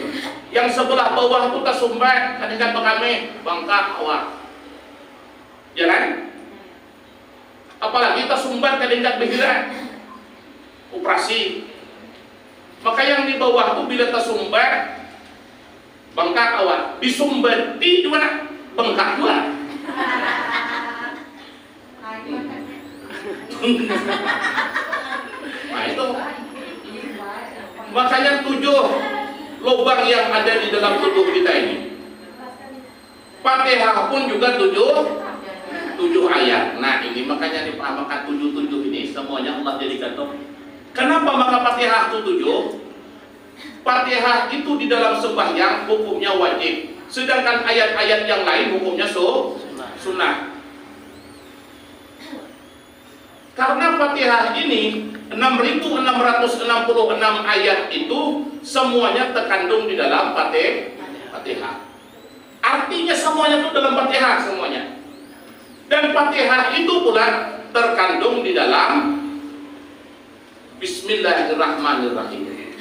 yang sebelah bawah itu tersumbat, kadang-kadang kami bangkak awak, ya kan? Apalagi tersumbat kadang-kadang begitu, operasi. Maka yang di bawah itu bila tersumbat, bangkak awak, disumbat di mana? Bengkak juga. Nah itu makanya 7 lubang yang ada di dalam tubuh kita ini. Fatihah pun juga 7 ayat. Nah ini makanya dipahamkan 7 ini semuanya Allah jadikan tuh. Kenapa maka Fatihah itu 7? Fatihah itu di dalam sembahyang hukumnya wajib, sedangkan ayat-ayat yang lain hukumnya sunnah. Karena Fatihah ini 6.666 ayat itu semuanya terkandung di dalam Fatihah. Artinya semuanya itu dalam Fatihah semuanya. Dan Fatihah itu pula terkandung di dalam Bismillahirrahmanirrahim.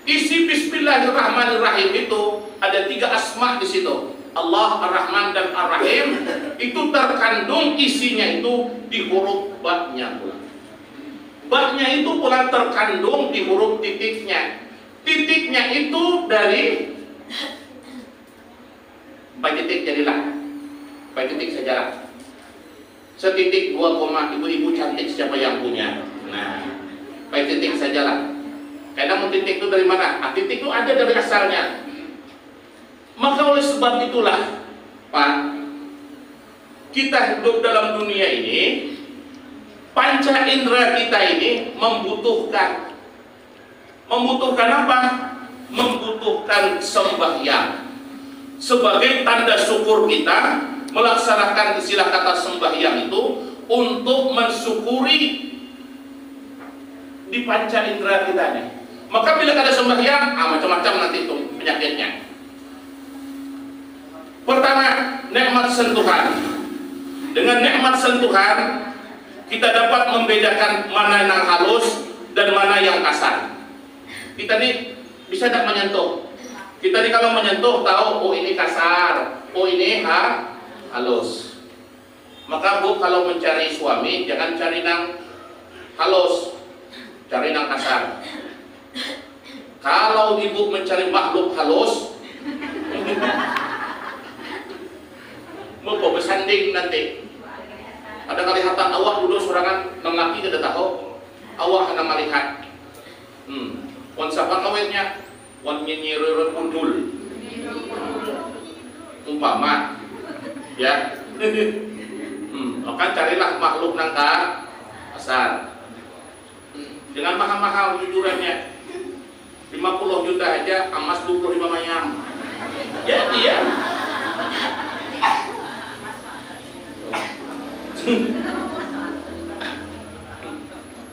Isi Bismillahirrahmanirrahim itu ada 3 asma di situ. Allah, Ar-Rahman dan Ar-Rahim itu terkandung isinya itu di huruf ba-nya pula. Ba-nya itu pula terkandung di huruf titiknya. Titiknya itu dari baik titik jadilah. Baik titik sajalah. Setitik 2, ibu-ibu cantik siapa yang punya? Nah, baik titik sajalah. Karena titik itu dari mana? Titik itu ada dari asalnya. Maka oleh sebab itulah Pak, kita hidup dalam dunia ini, panca indera kita ini membutuhkan apa? Membutuhkan sembahyang sebagai tanda syukur kita melaksanakan istilah kata sembahyang itu untuk mensyukuri di panca indera kita ini. Maka bila ada sembahyang, macam-macam nanti itu penyakitnya. Pertama, nikmat sentuhan. Dengan nikmat sentuhan, kita dapat membedakan mana yang halus dan mana yang kasar. Kita nih bisa tidak menyentuh. Kita nih kalau menyentuh tahu, oh ini kasar, oh ini halus. Maka Bu kalau mencari suami jangan cari nang halus, cari nang kasar. Kalau ibu mencari makhluk halus, mau bersanding nanti. Ada kelihatan awak dulu surangan lelaki tidak tahu, awak hanya melihat. Wan siapa kawinnya? Wan nyinyirun undul. Umpama, ya. Maka carilah makhluk nangka kasar. Dengan mahal-mahal jujurannya. 50 juta aja, emas 25 mayang. Jadi ya.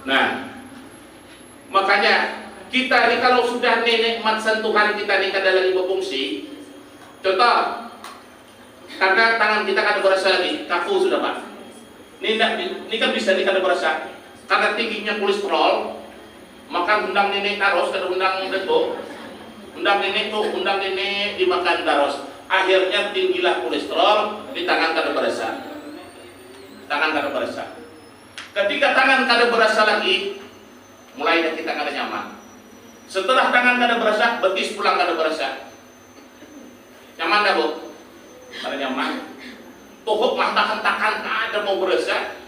Nah, makanya kita ini kalau sudah nikmat sentuhan kita ini kada lagi berfungsi. Contoh, karena tangan kita kada berasa lagi, kaku sudah Pak. Ini kan bisa kada berasa. Karena tingginya kolesterol, maka undang nenek taros, kada undang depo. Undang nenek tuh, undang nenek dimakan taros. Akhirnya tinggilah kolesterol di tangan kada berasa. Tangan kada berasa. Ketika tangan kada berasa lagi, mulai kita kada nyaman. Setelah tangan kada berasa, betis pulang kada berasa. Nyaman dah Bu? Kada nyaman. Tuhuk mah tahan ada mau berasa.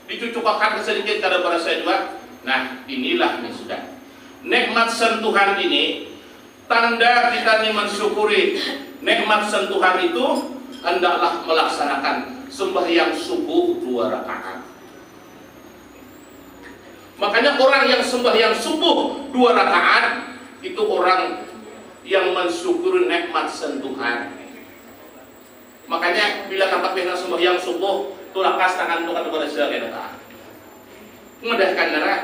Dicucukkan sedikit kada berasa juga. Nah, inilah ini sudah. Nikmat sentuhan ini tanda kita ini mensyukuri nikmat sentuhan itu, hendaklah melaksanakan sembahyang subuh 2 rakaat. Makanya orang yang sembahyang subuh 2 rakaat itu orang yang mensyukuri nikmat sentuhan. Makanya bila kata pihak sembahyang subuh tu lakas tangan tu kada berasa kena. Mudahkan darah.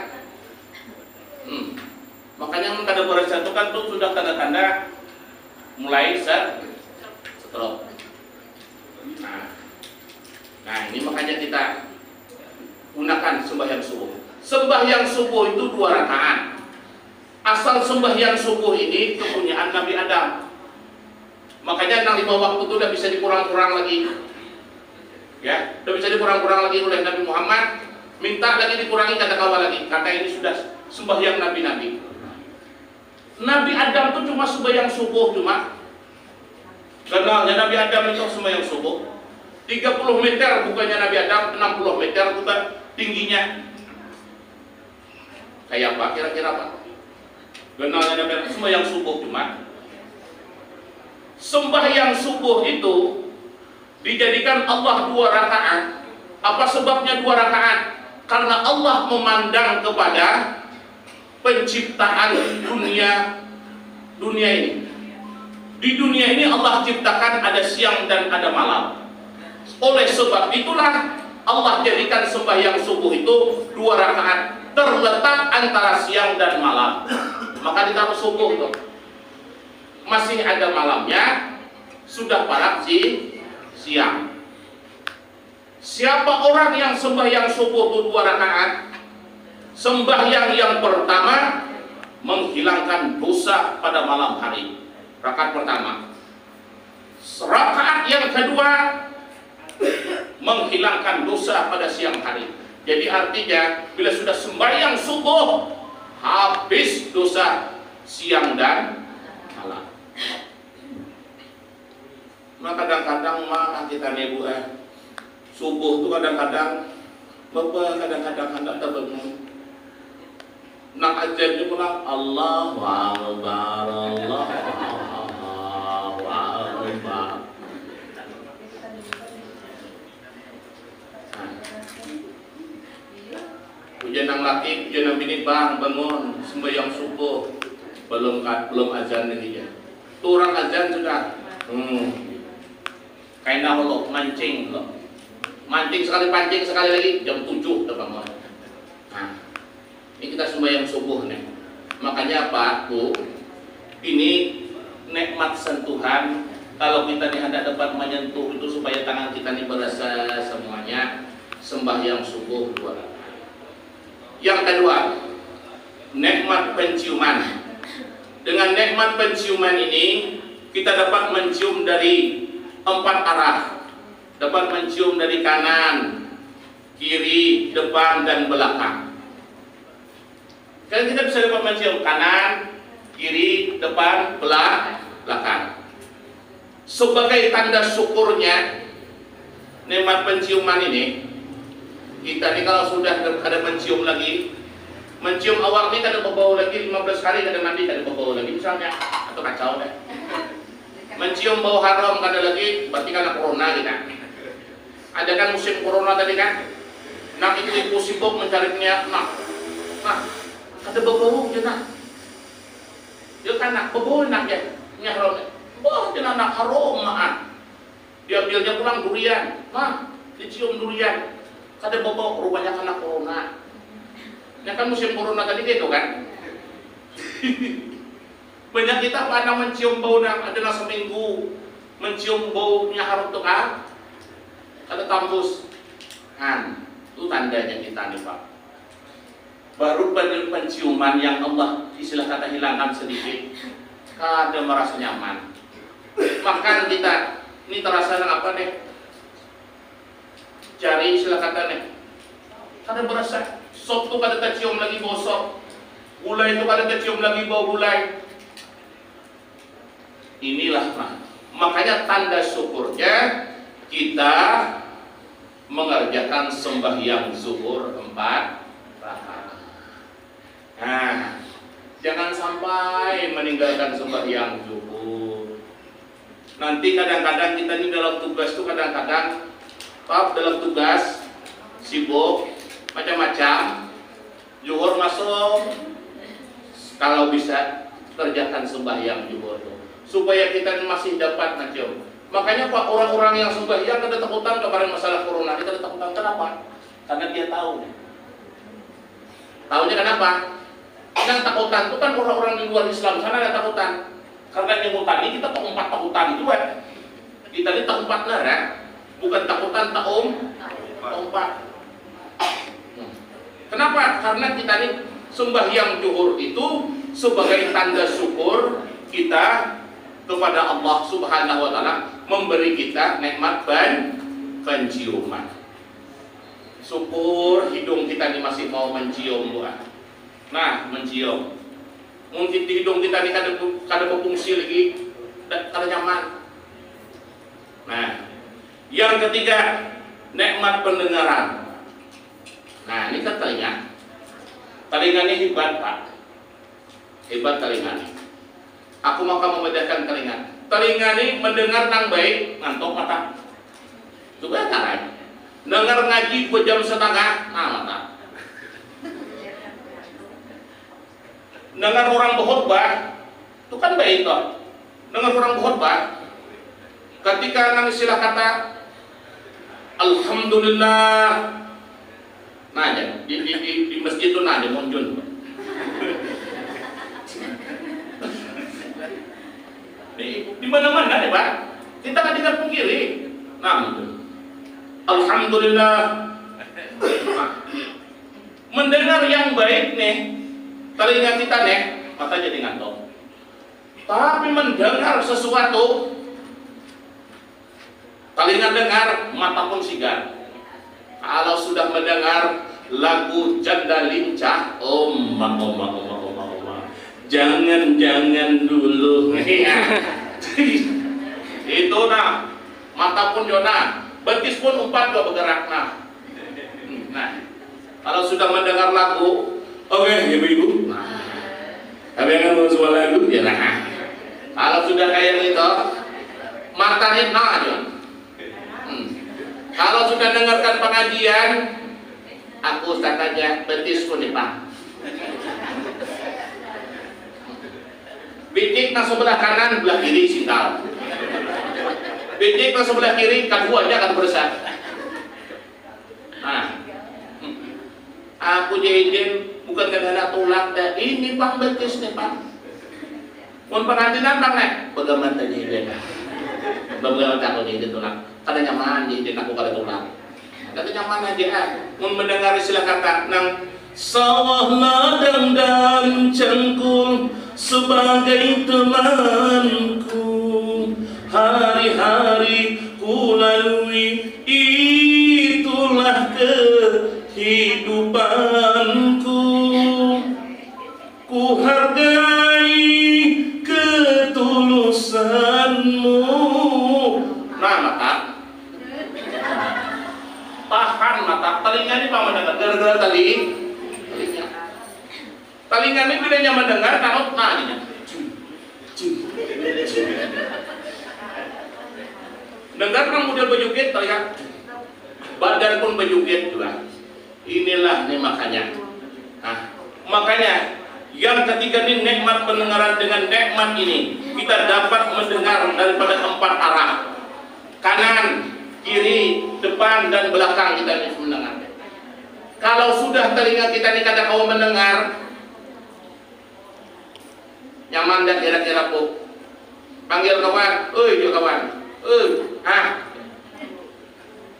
Makanya kada berasa itu kan tuh sudah tanda-tanda mulai stroke. Nah, ini makanya kita gunakan sembahyang subuh. Sembahyang subuh itu 2 rakaat. Asal sembahyang subuh ini kepunyaan Nabi Adam. Makanya 5 waktu itu udah bisa dikurang-kurang lagi. Ya, udah bisa dikurang-kurang lagi oleh Nabi Muhammad. Minta lagi dikurangi kata kawan lagi. Kata ini sudah sembahyang nabi-nabi. Nabi Adam itu cuma sembahyang subuh cuma. Kenalnya Nabi Adam itu sembahyang subuh. 30 meter bukannya Nabi Adam, 60 meter bukan tingginya. Kayak apa? Kira-kira apa? Kenalnya Nabi Adam sembahyang subuh cuma. Sembahyang subuh itu dijadikan Allah 2 rakaat. Apa sebabnya 2 rakaat? Karena Allah memandang kepada penciptaan dunia ini. Di dunia ini Allah ciptakan ada siang dan ada malam. Oleh sebab itulah Allah jadikan sembahyang subuh itu 2 rakaat, terletak antara siang dan malam. Maka ditaruh subuh itu masih ada malamnya, sudah parat siang. Siapa orang yang sembahyang subuh itu 2 rakaat? Sembahyang yang pertama menghilangkan dosa pada malam hari. Rakaat pertama. Rakaat yang kedua menghilangkan dosa pada siang hari. Jadi artinya bila sudah sembahyang subuh, habis dosa siang dan malam. Nah kadang-kadang kita nebu subuh itu kadang-kadang hendak terbangun. Nak ajar dia pulang Allahu Akbar, Allahu Akbar. Ujian nang laki, ujian nang bini bang bangun sembahyang subuh belum azan lagi ya. Turang azan sudah. Kaina lo mancing lo. Mancing pancing sekali lagi jam 7 udah bangun. Nah, ini kita sembahyang subuh nih. Makanya apa Bu? Ini nikmat sentuhan. Kalau kita nih dapat menyentuh itu supaya tangan kita nih berasa semuanya, sembahyang subuh 2 rakaat. Yang kedua, nikmat penciuman. Dengan nikmat penciuman ini kita dapat mencium dari 4 arah. Dapat mencium dari kanan, kiri, depan, dan belakang. Kan kita bisa dapat mencium kanan, kiri, depan, belakang. Sebagai tanda syukurnya nikmat penciuman ini, kita ini kalau sudah ada mencium lagi, mencium awal ini kada berbau lagi 15 kali kada mandi kada berbau lagi misalnya, atau kacau deh. Mencium bau haram kada lagi, berarti karena corona kita. Ada kan musim corona tadi kan? Nak itu sibuk mencari minyak, nah, kada berbau je nak. Dia kan nak bebunak ya, nyahrom. Wah, dia anak harum maan. Diambilnya pulang durian, dicium durian. Kada bawa rupanya kena corona. Ya kan musim corona tadi gitu kan. Banyak kita pada mencium bau adalah seminggu mencium baunya harum tuh kan. Kada tembus. Itu tandanya kita nih Pak. Baru penciuman yang Allah istilah kata hilangkan sedikit, kada merasa nyaman. Makan kita ini terasa apa nih? Cari istilah kata nih, kada berasa. Sop tuh kada tercium lagi bau sop, gulai itu kada tercium lagi bau gulai. Inilah makanya tanda syukurnya kita mengerjakan sembahyang zuhur 4 rakaat. Nah, jangan sampai meninggalkan sembahyang zuhur. Nanti kadang-kadang kita ini dalam tugas tuh kadang-kadang dalam tugas sibuk macam-macam. Zuhur masuk, kalau bisa kerjakan sembahyang zuhur tuh, supaya kita masih dapat macam. Makanya Pak, orang-orang yang sembahyang kada takutan kemarin masalah corona, dia kada takutan. Kenapa? Karena dia tahu. Tahunya kenapa? Yang takutan itu kan orang-orang di luar Islam sana ada takutan. Karena yang tadi kita tak umpat takutan itu kan. Kita ini tak umpat lah ya. Bukan takutan tak umpat. Kenapa? Karena kita ini sembahyang zuhur itu sebagai tanda syukur kita kepada Allah Subhanahu wa taala memberi kita nikmat penciuman. Syukur hidung kita ini masih mau mencium buah. Nah, mencium. Mungkin di hidung kita ini kada berfungsi lagi, kada nyaman. Nah, yang ketiga, nikmat pendengaran. Nah, ini kan telinga. Telinga ini hebat, Pak. Hebat telinga ini. Aku mau kamu membedakan telinga. Telinga ini mendengar nang baik, ngantuk mata. Coba tarai. Dengar ngaji 2 jam setengah, mata. Dengar orang berkhutbah, itu kan baik toh. Dengar orang berkhutbah, ketika nang istilah kata Alhamdulillah, nanya di masjid itu nanya muncul. Di mana-mana nih Pak, kita kan dengar pungkiri. Nah, Alhamdulillah. Mendengar yang baik nih, telinga kita nih, mata jadi ngantuk. Tapi mendengar sesuatu, telinga dengar, mata pun sigar. Kalau sudah mendengar lagu janda lincah, jangan dulu. Itu nah, mata pun jona, betis pun umpat gak bergerak nah. Kalau sudah mendengar lagu, oke, ibu-ibu. Tapi kan mau sebuah lagu ya nah. Kalau sudah kayak gitu, matanya nah aja. Kalau sudah dengarkan pengajian, aku Ustaz aja betis pun nih Pak. Bidik nang sebelah kanan, belah kiri singkal. Bidik nang sebelah kiri, keduanya akan bersat. Nah, aku jahidin bukan karena tulak dah. Ini Pak betis nih Pak. Mun pengantinan Bang nek, bagaimana jahidin? Bagaimana aku jahidin tulak? Kada nyaman jahidin aku kada tulak. Kada nyaman aja. Mun mendengar istilah kata nang sawah ladang dan cengkul sebagai temanku, hari-hari ku lalui, itulah kehidupanku. Ku hargai ketulusanmu. Nah mata, tahan mata, telinga ini mau mendengar gara-gara tadi. Telinga ini tidak nyaman mendengar, takut nanya. Dengar kan model berjoget, terlihat badan pun berjoget juga. Inilah nih makanya. Nah, makanya Yang ketiga ini nikmat pendengaran. Dengan nikmat ini kita dapat mendengar daripada 4 arah, kanan, kiri, depan, dan belakang kita bisa mendengar. Kalau sudah telinga kita ini kada kau mendengar, nyaman dan kira-kira po. Panggil kawan, ya kawan,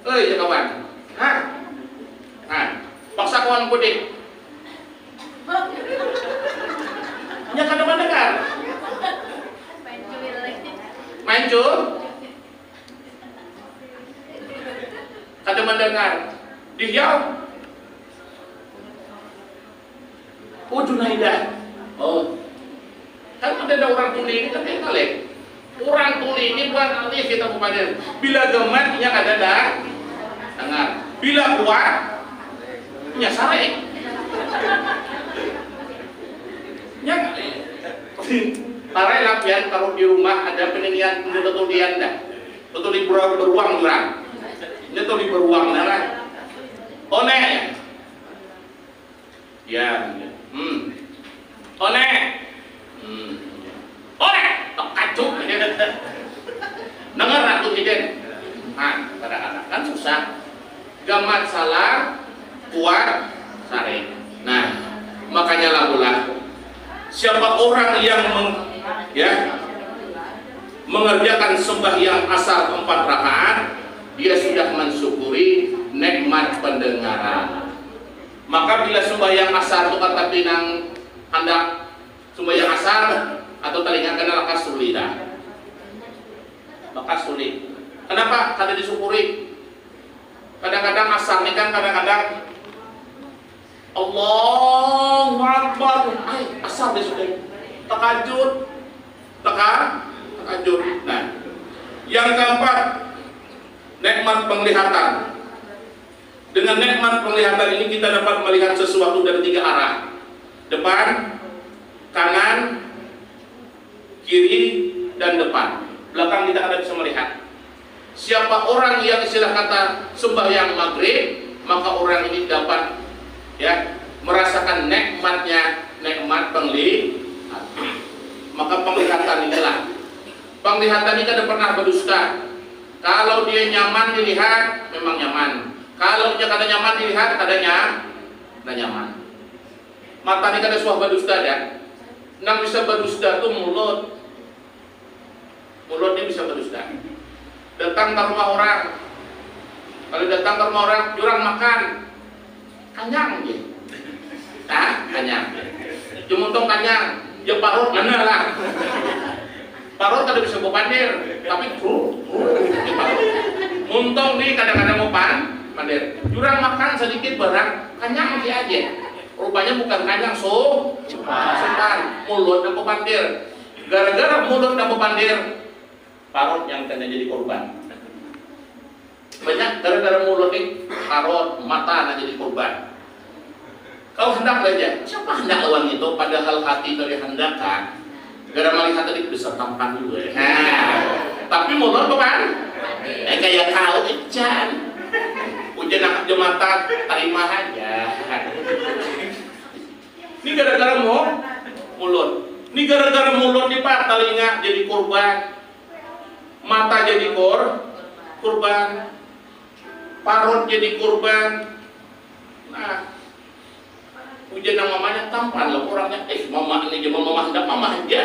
ya kawan, paksa kawan putih. Ya kada mendengar. Mancur, kada mendengar. Dihiau. Junaidah. Kan ada orang tuli ini kan kali. Orang tuli ini buat alih kita kepada. Bila gemat nya kada ada dengar. Bila kuat nya sare. Nya tarai lapian kalau di rumah ada penelitian tutulian dah. Tutuli beruang orang. Nya tuli beruang lah. One. Ya. One. Kacuk. Dengar ratu hidden. Kadang-kadang kan susah. Gamat salah, kuat, sare. Nah, makanya lagulah. Siapa orang yang mengerjakan sembahyang asar 4 rakaat, dia sudah mensyukuri nikmat pendengaran. Maka bila sembahyang asar itu kata pinang hendak sembahyang asar atau telinga kena lekas sulit dah. Lekas sulit. Kenapa? Kada disyukuri. Kadang-kadang asar ini kan kadang-kadang Allahu Akbar. Asar dia sudah takajud. Takajud. Nah, yang keempat, nikmat penglihatan. Dengan nikmat penglihatan ini kita dapat melihat sesuatu dari 3 arah. Depan, kanan, kiri, dan depan. Belakang kita ada bisa melihat. Siapa orang yang istilah kata sembahyang maghrib, maka orang ini dapat merasakan nikmatnya, nikmat penglihatan. Maka penglihatan inilah. Penglihatan ini kada pernah berdusta. Kalau dia nyaman dilihat, memang nyaman. Kalau dia kada nyaman dilihat, kada nyaman. Mata ini kada suah berdusta ya. Nang bisa berdusta tuh mulut. Mulut ini bisa berdusta. Datang ke rumah orang. Kalau datang ke rumah orang, jurang makan. Kanyang dia. Kanyang. Jumuntong kanyang. Ya parut mana lah. Parut kada bisa pandir, tapi muntong nih kadang-kadang mau pandir. Jurang makan sedikit barang, kanyang dia aja. Rupanya bukan kanyang sepan, mulut dan pandir. Gara-gara mulut dan pandir, parut yang kena jadi korban. Banyak gara-gara mulut nih, parut, mata yang jadi korban. Kau hendak saja, siapa hendak uang itu? Padahal hati dari hendak kan. Gara melihat tadi bisa tampan juga ya. Tapi mulut bukan? Kayak kau ican. Ujian anak jematan, terima aja. Ini gara-gara mulut. Ini gara-gara mulut nih Pak, telinga jadi korban. Mata jadi korban. Parut jadi korban. Nah, ujian nama mamanya tampan loh orangnya. Mama ini cuma mama hendak mama aja.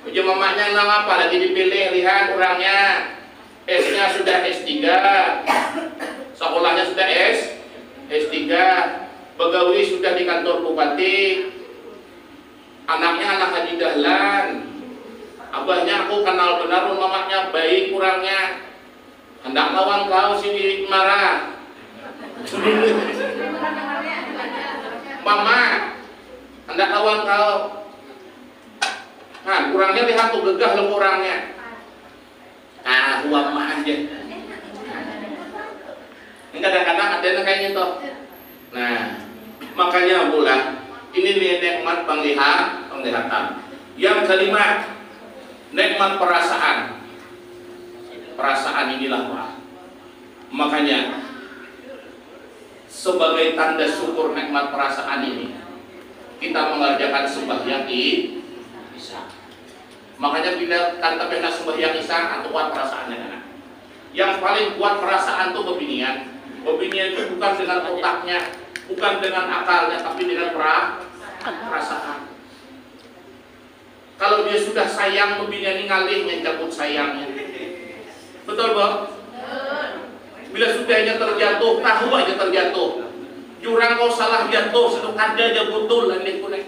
Ujian mamanya nama apa lagi dipilih, lihat orangnya. S-nya sudah S3. Sekolahnya sudah S3. Pegawai sudah di kantor bupati. Anaknya anak Haji Dahlan. Abahnya aku kenal benar, mamanya baik orangnya. Hendak lawan kau si marah. Mama, hendak lawan kau. Nah, kurangnya lihat tuh gegah lo kurangnya. Uang mah aja. Ini kadang-kadang ada yang kayak gitu. Nah, makanya pula ini nikmat penglihatan. Yang kelima, nikmat perasaan. Perasaan inilah Pak. Makanya sebagai tanda syukur nikmat perasaan ini, kita mengerjakan sembahyang Isya. Makanya bila kata pena sembahyang Isya, atau kuat perasaan anak. Yang paling kuat perasaan itu kebinian. Kebinian itu bukan dengan otaknya, bukan dengan akalnya, tapi dengan perasaan. Kalau dia sudah sayang, kebinian ini ngalih mencabut sayangnya. Betul, Bang? Bila sudahnya terjatuh, tahu aja terjatuh. Jurang kau salah jatuh, situ kada aja betul landing kuning.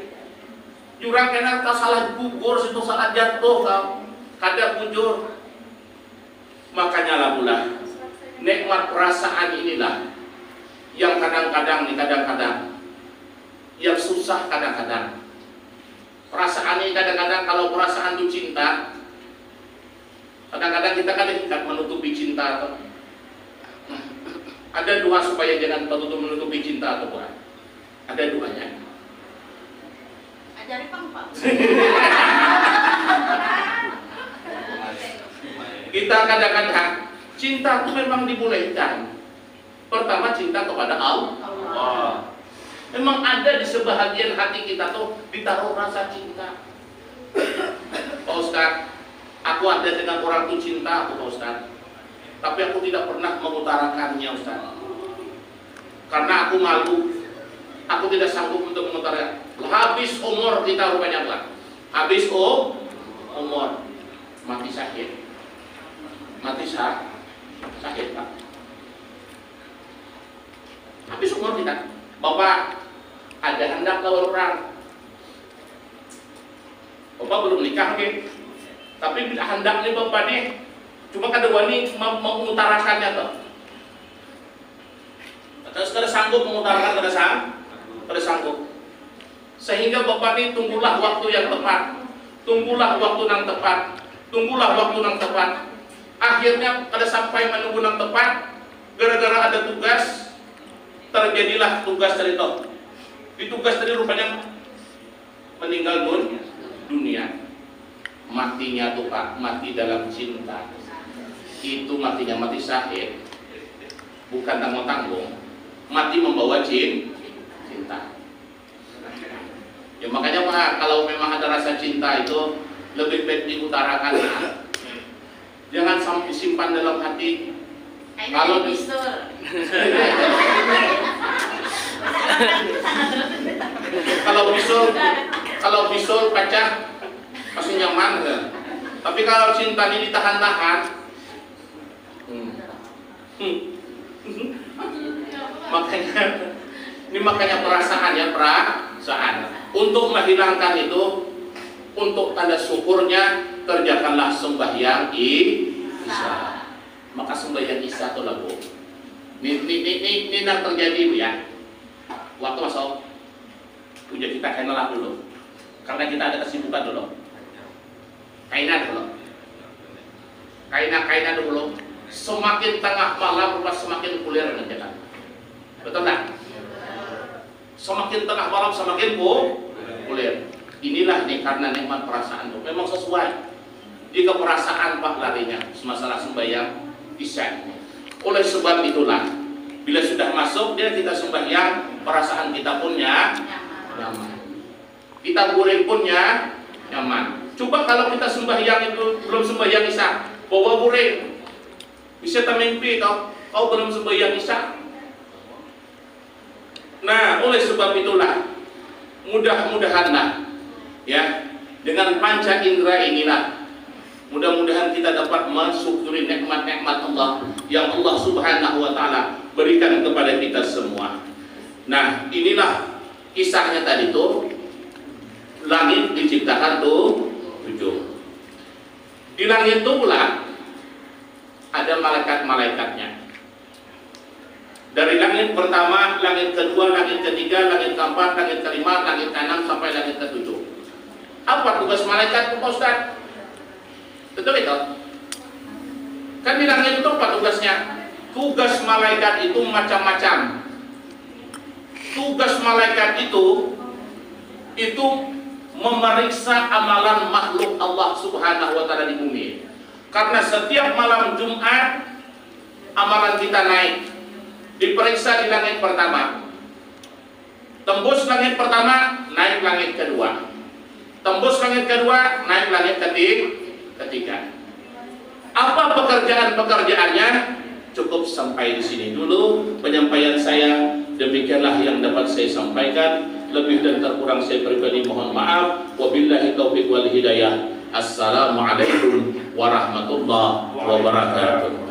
Jurang kena kau salah gugur, situ salah jatuh kau kada bujur. Makanya lah pula nikmat perasaan inilah yang kadang-kadang yang susah kadang-kadang. Perasaan ini kadang-kadang kalau perasaan itu cinta, kadang-kadang kita kan ikat menutupi cinta atau ada dua supaya jangan menutupi cinta atau bukan. Ada duanya. Ajari Pak. Kita kadang-kadang cinta itu memang dibolehkan. Pertama cinta kepada Allah. Memang ada di sebahagian hati kita tuh ditaruh rasa cinta. Pak Ustaz, aku ada dengan orang tuh cinta aku Pak Ustaz. Tapi aku tidak pernah mengutarakannya Ustaz. Karena aku malu. Aku tidak sanggup untuk mengutarakan. Habis umur kita rupanya Pak. Habis umur mati sakit. Mati sakit Pak. Habis umur kita. Bapak ada hendak lawan orang. Bapak belum nikah nih. Tapi bila hendak nih Bapak nih, cuma kada wani mengutarakannya toh. Kada sanggup mengutarakan, kada sanggup. Sehingga Bapak nih tunggulah waktu yang tepat. Tunggulah waktu yang tepat. Tunggulah waktu yang tepat. Akhirnya kada sampai menunggu yang tepat, gara-gara ada tugas, terjadilah tugas dari toh. Di tugas tadi rupanya meninggal dunia. Matinya tuh Pak, mati dalam cinta. Itu matinya mati syahid. Bukan tanggung-tanggung. Mati membawa cinta. Ya makanya Pak, kalau memang ada rasa cinta itu lebih baik diutarakan. Jangan sampai simpan dalam hati. Kalau kalau bisul pecah masih nyaman kan? Tapi kalau cinta ini ditahan-tahan, makanya perasaan ya perasaan. Untuk menghilangkan itu, untuk tanda syukurnya kerjakanlah sembahyang Isya. Maka sembahyang Isya itu lagu. Ini yang terjadi Bu ya. Waktu masuk puja kita kenalah dulu. Karena kita ada kesibukan dulu. Kainan dulu. Semakin tengah malam semakin kuliah mengerjakan. Betul tak? Semakin tengah malam semakin kuliah. Inilah nih karena nikmat perasaan itu. Memang sesuai. Jika perasaan Pak larinya masalah sembahyang Isya. Oleh sebab itulah bila sudah masuk dia kita sembahyang, perasaan kita punya nyaman. Kita guring punya nyaman. Coba kalau kita sembahyang itu belum sembahyang Isya, bawa guring. Bisa termimpi kau belum sembahyang Isya. Nah, oleh sebab itulah mudah-mudahanlah ya dengan panca indera inilah mudah-mudahan kita dapat mensyukuri nikmat-nikmat Allah yang Allah Subhanahu wa taala berikan kepada kita semua. Nah, inilah kisahnya tadi tuh. Langit diciptakan tuh 7. Di langit itu pula ada malaikat-malaikatnya. Dari langit pertama, langit kedua, langit ketiga, langit keempat, langit kelima, langit keenam sampai langit ke-7. Apa tugas malaikat Pak Ustaz? Betul itu? Kan di langit itu apa tugasnya? Tugas malaikat itu macam-macam. Tugas malaikat itu memeriksa amalan makhluk Allah Subhanahu wa taala di bumi. Karena setiap malam Jumat amalan kita naik. diperiksa di langit pertama. Tembus langit pertama, naik langit kedua. Tembus langit kedua, naik langit ketiga. Apa pekerjaan-pekerjaannya? Cukup sampai di sini dulu penyampaian saya. Demikianlah yang dapat saya sampaikan. Lebih dan terkurang saya pribadi mohon maaf. Wabillahi taufiq wal hidayah. Assalamualaikum warahmatullahi wabarakatuh.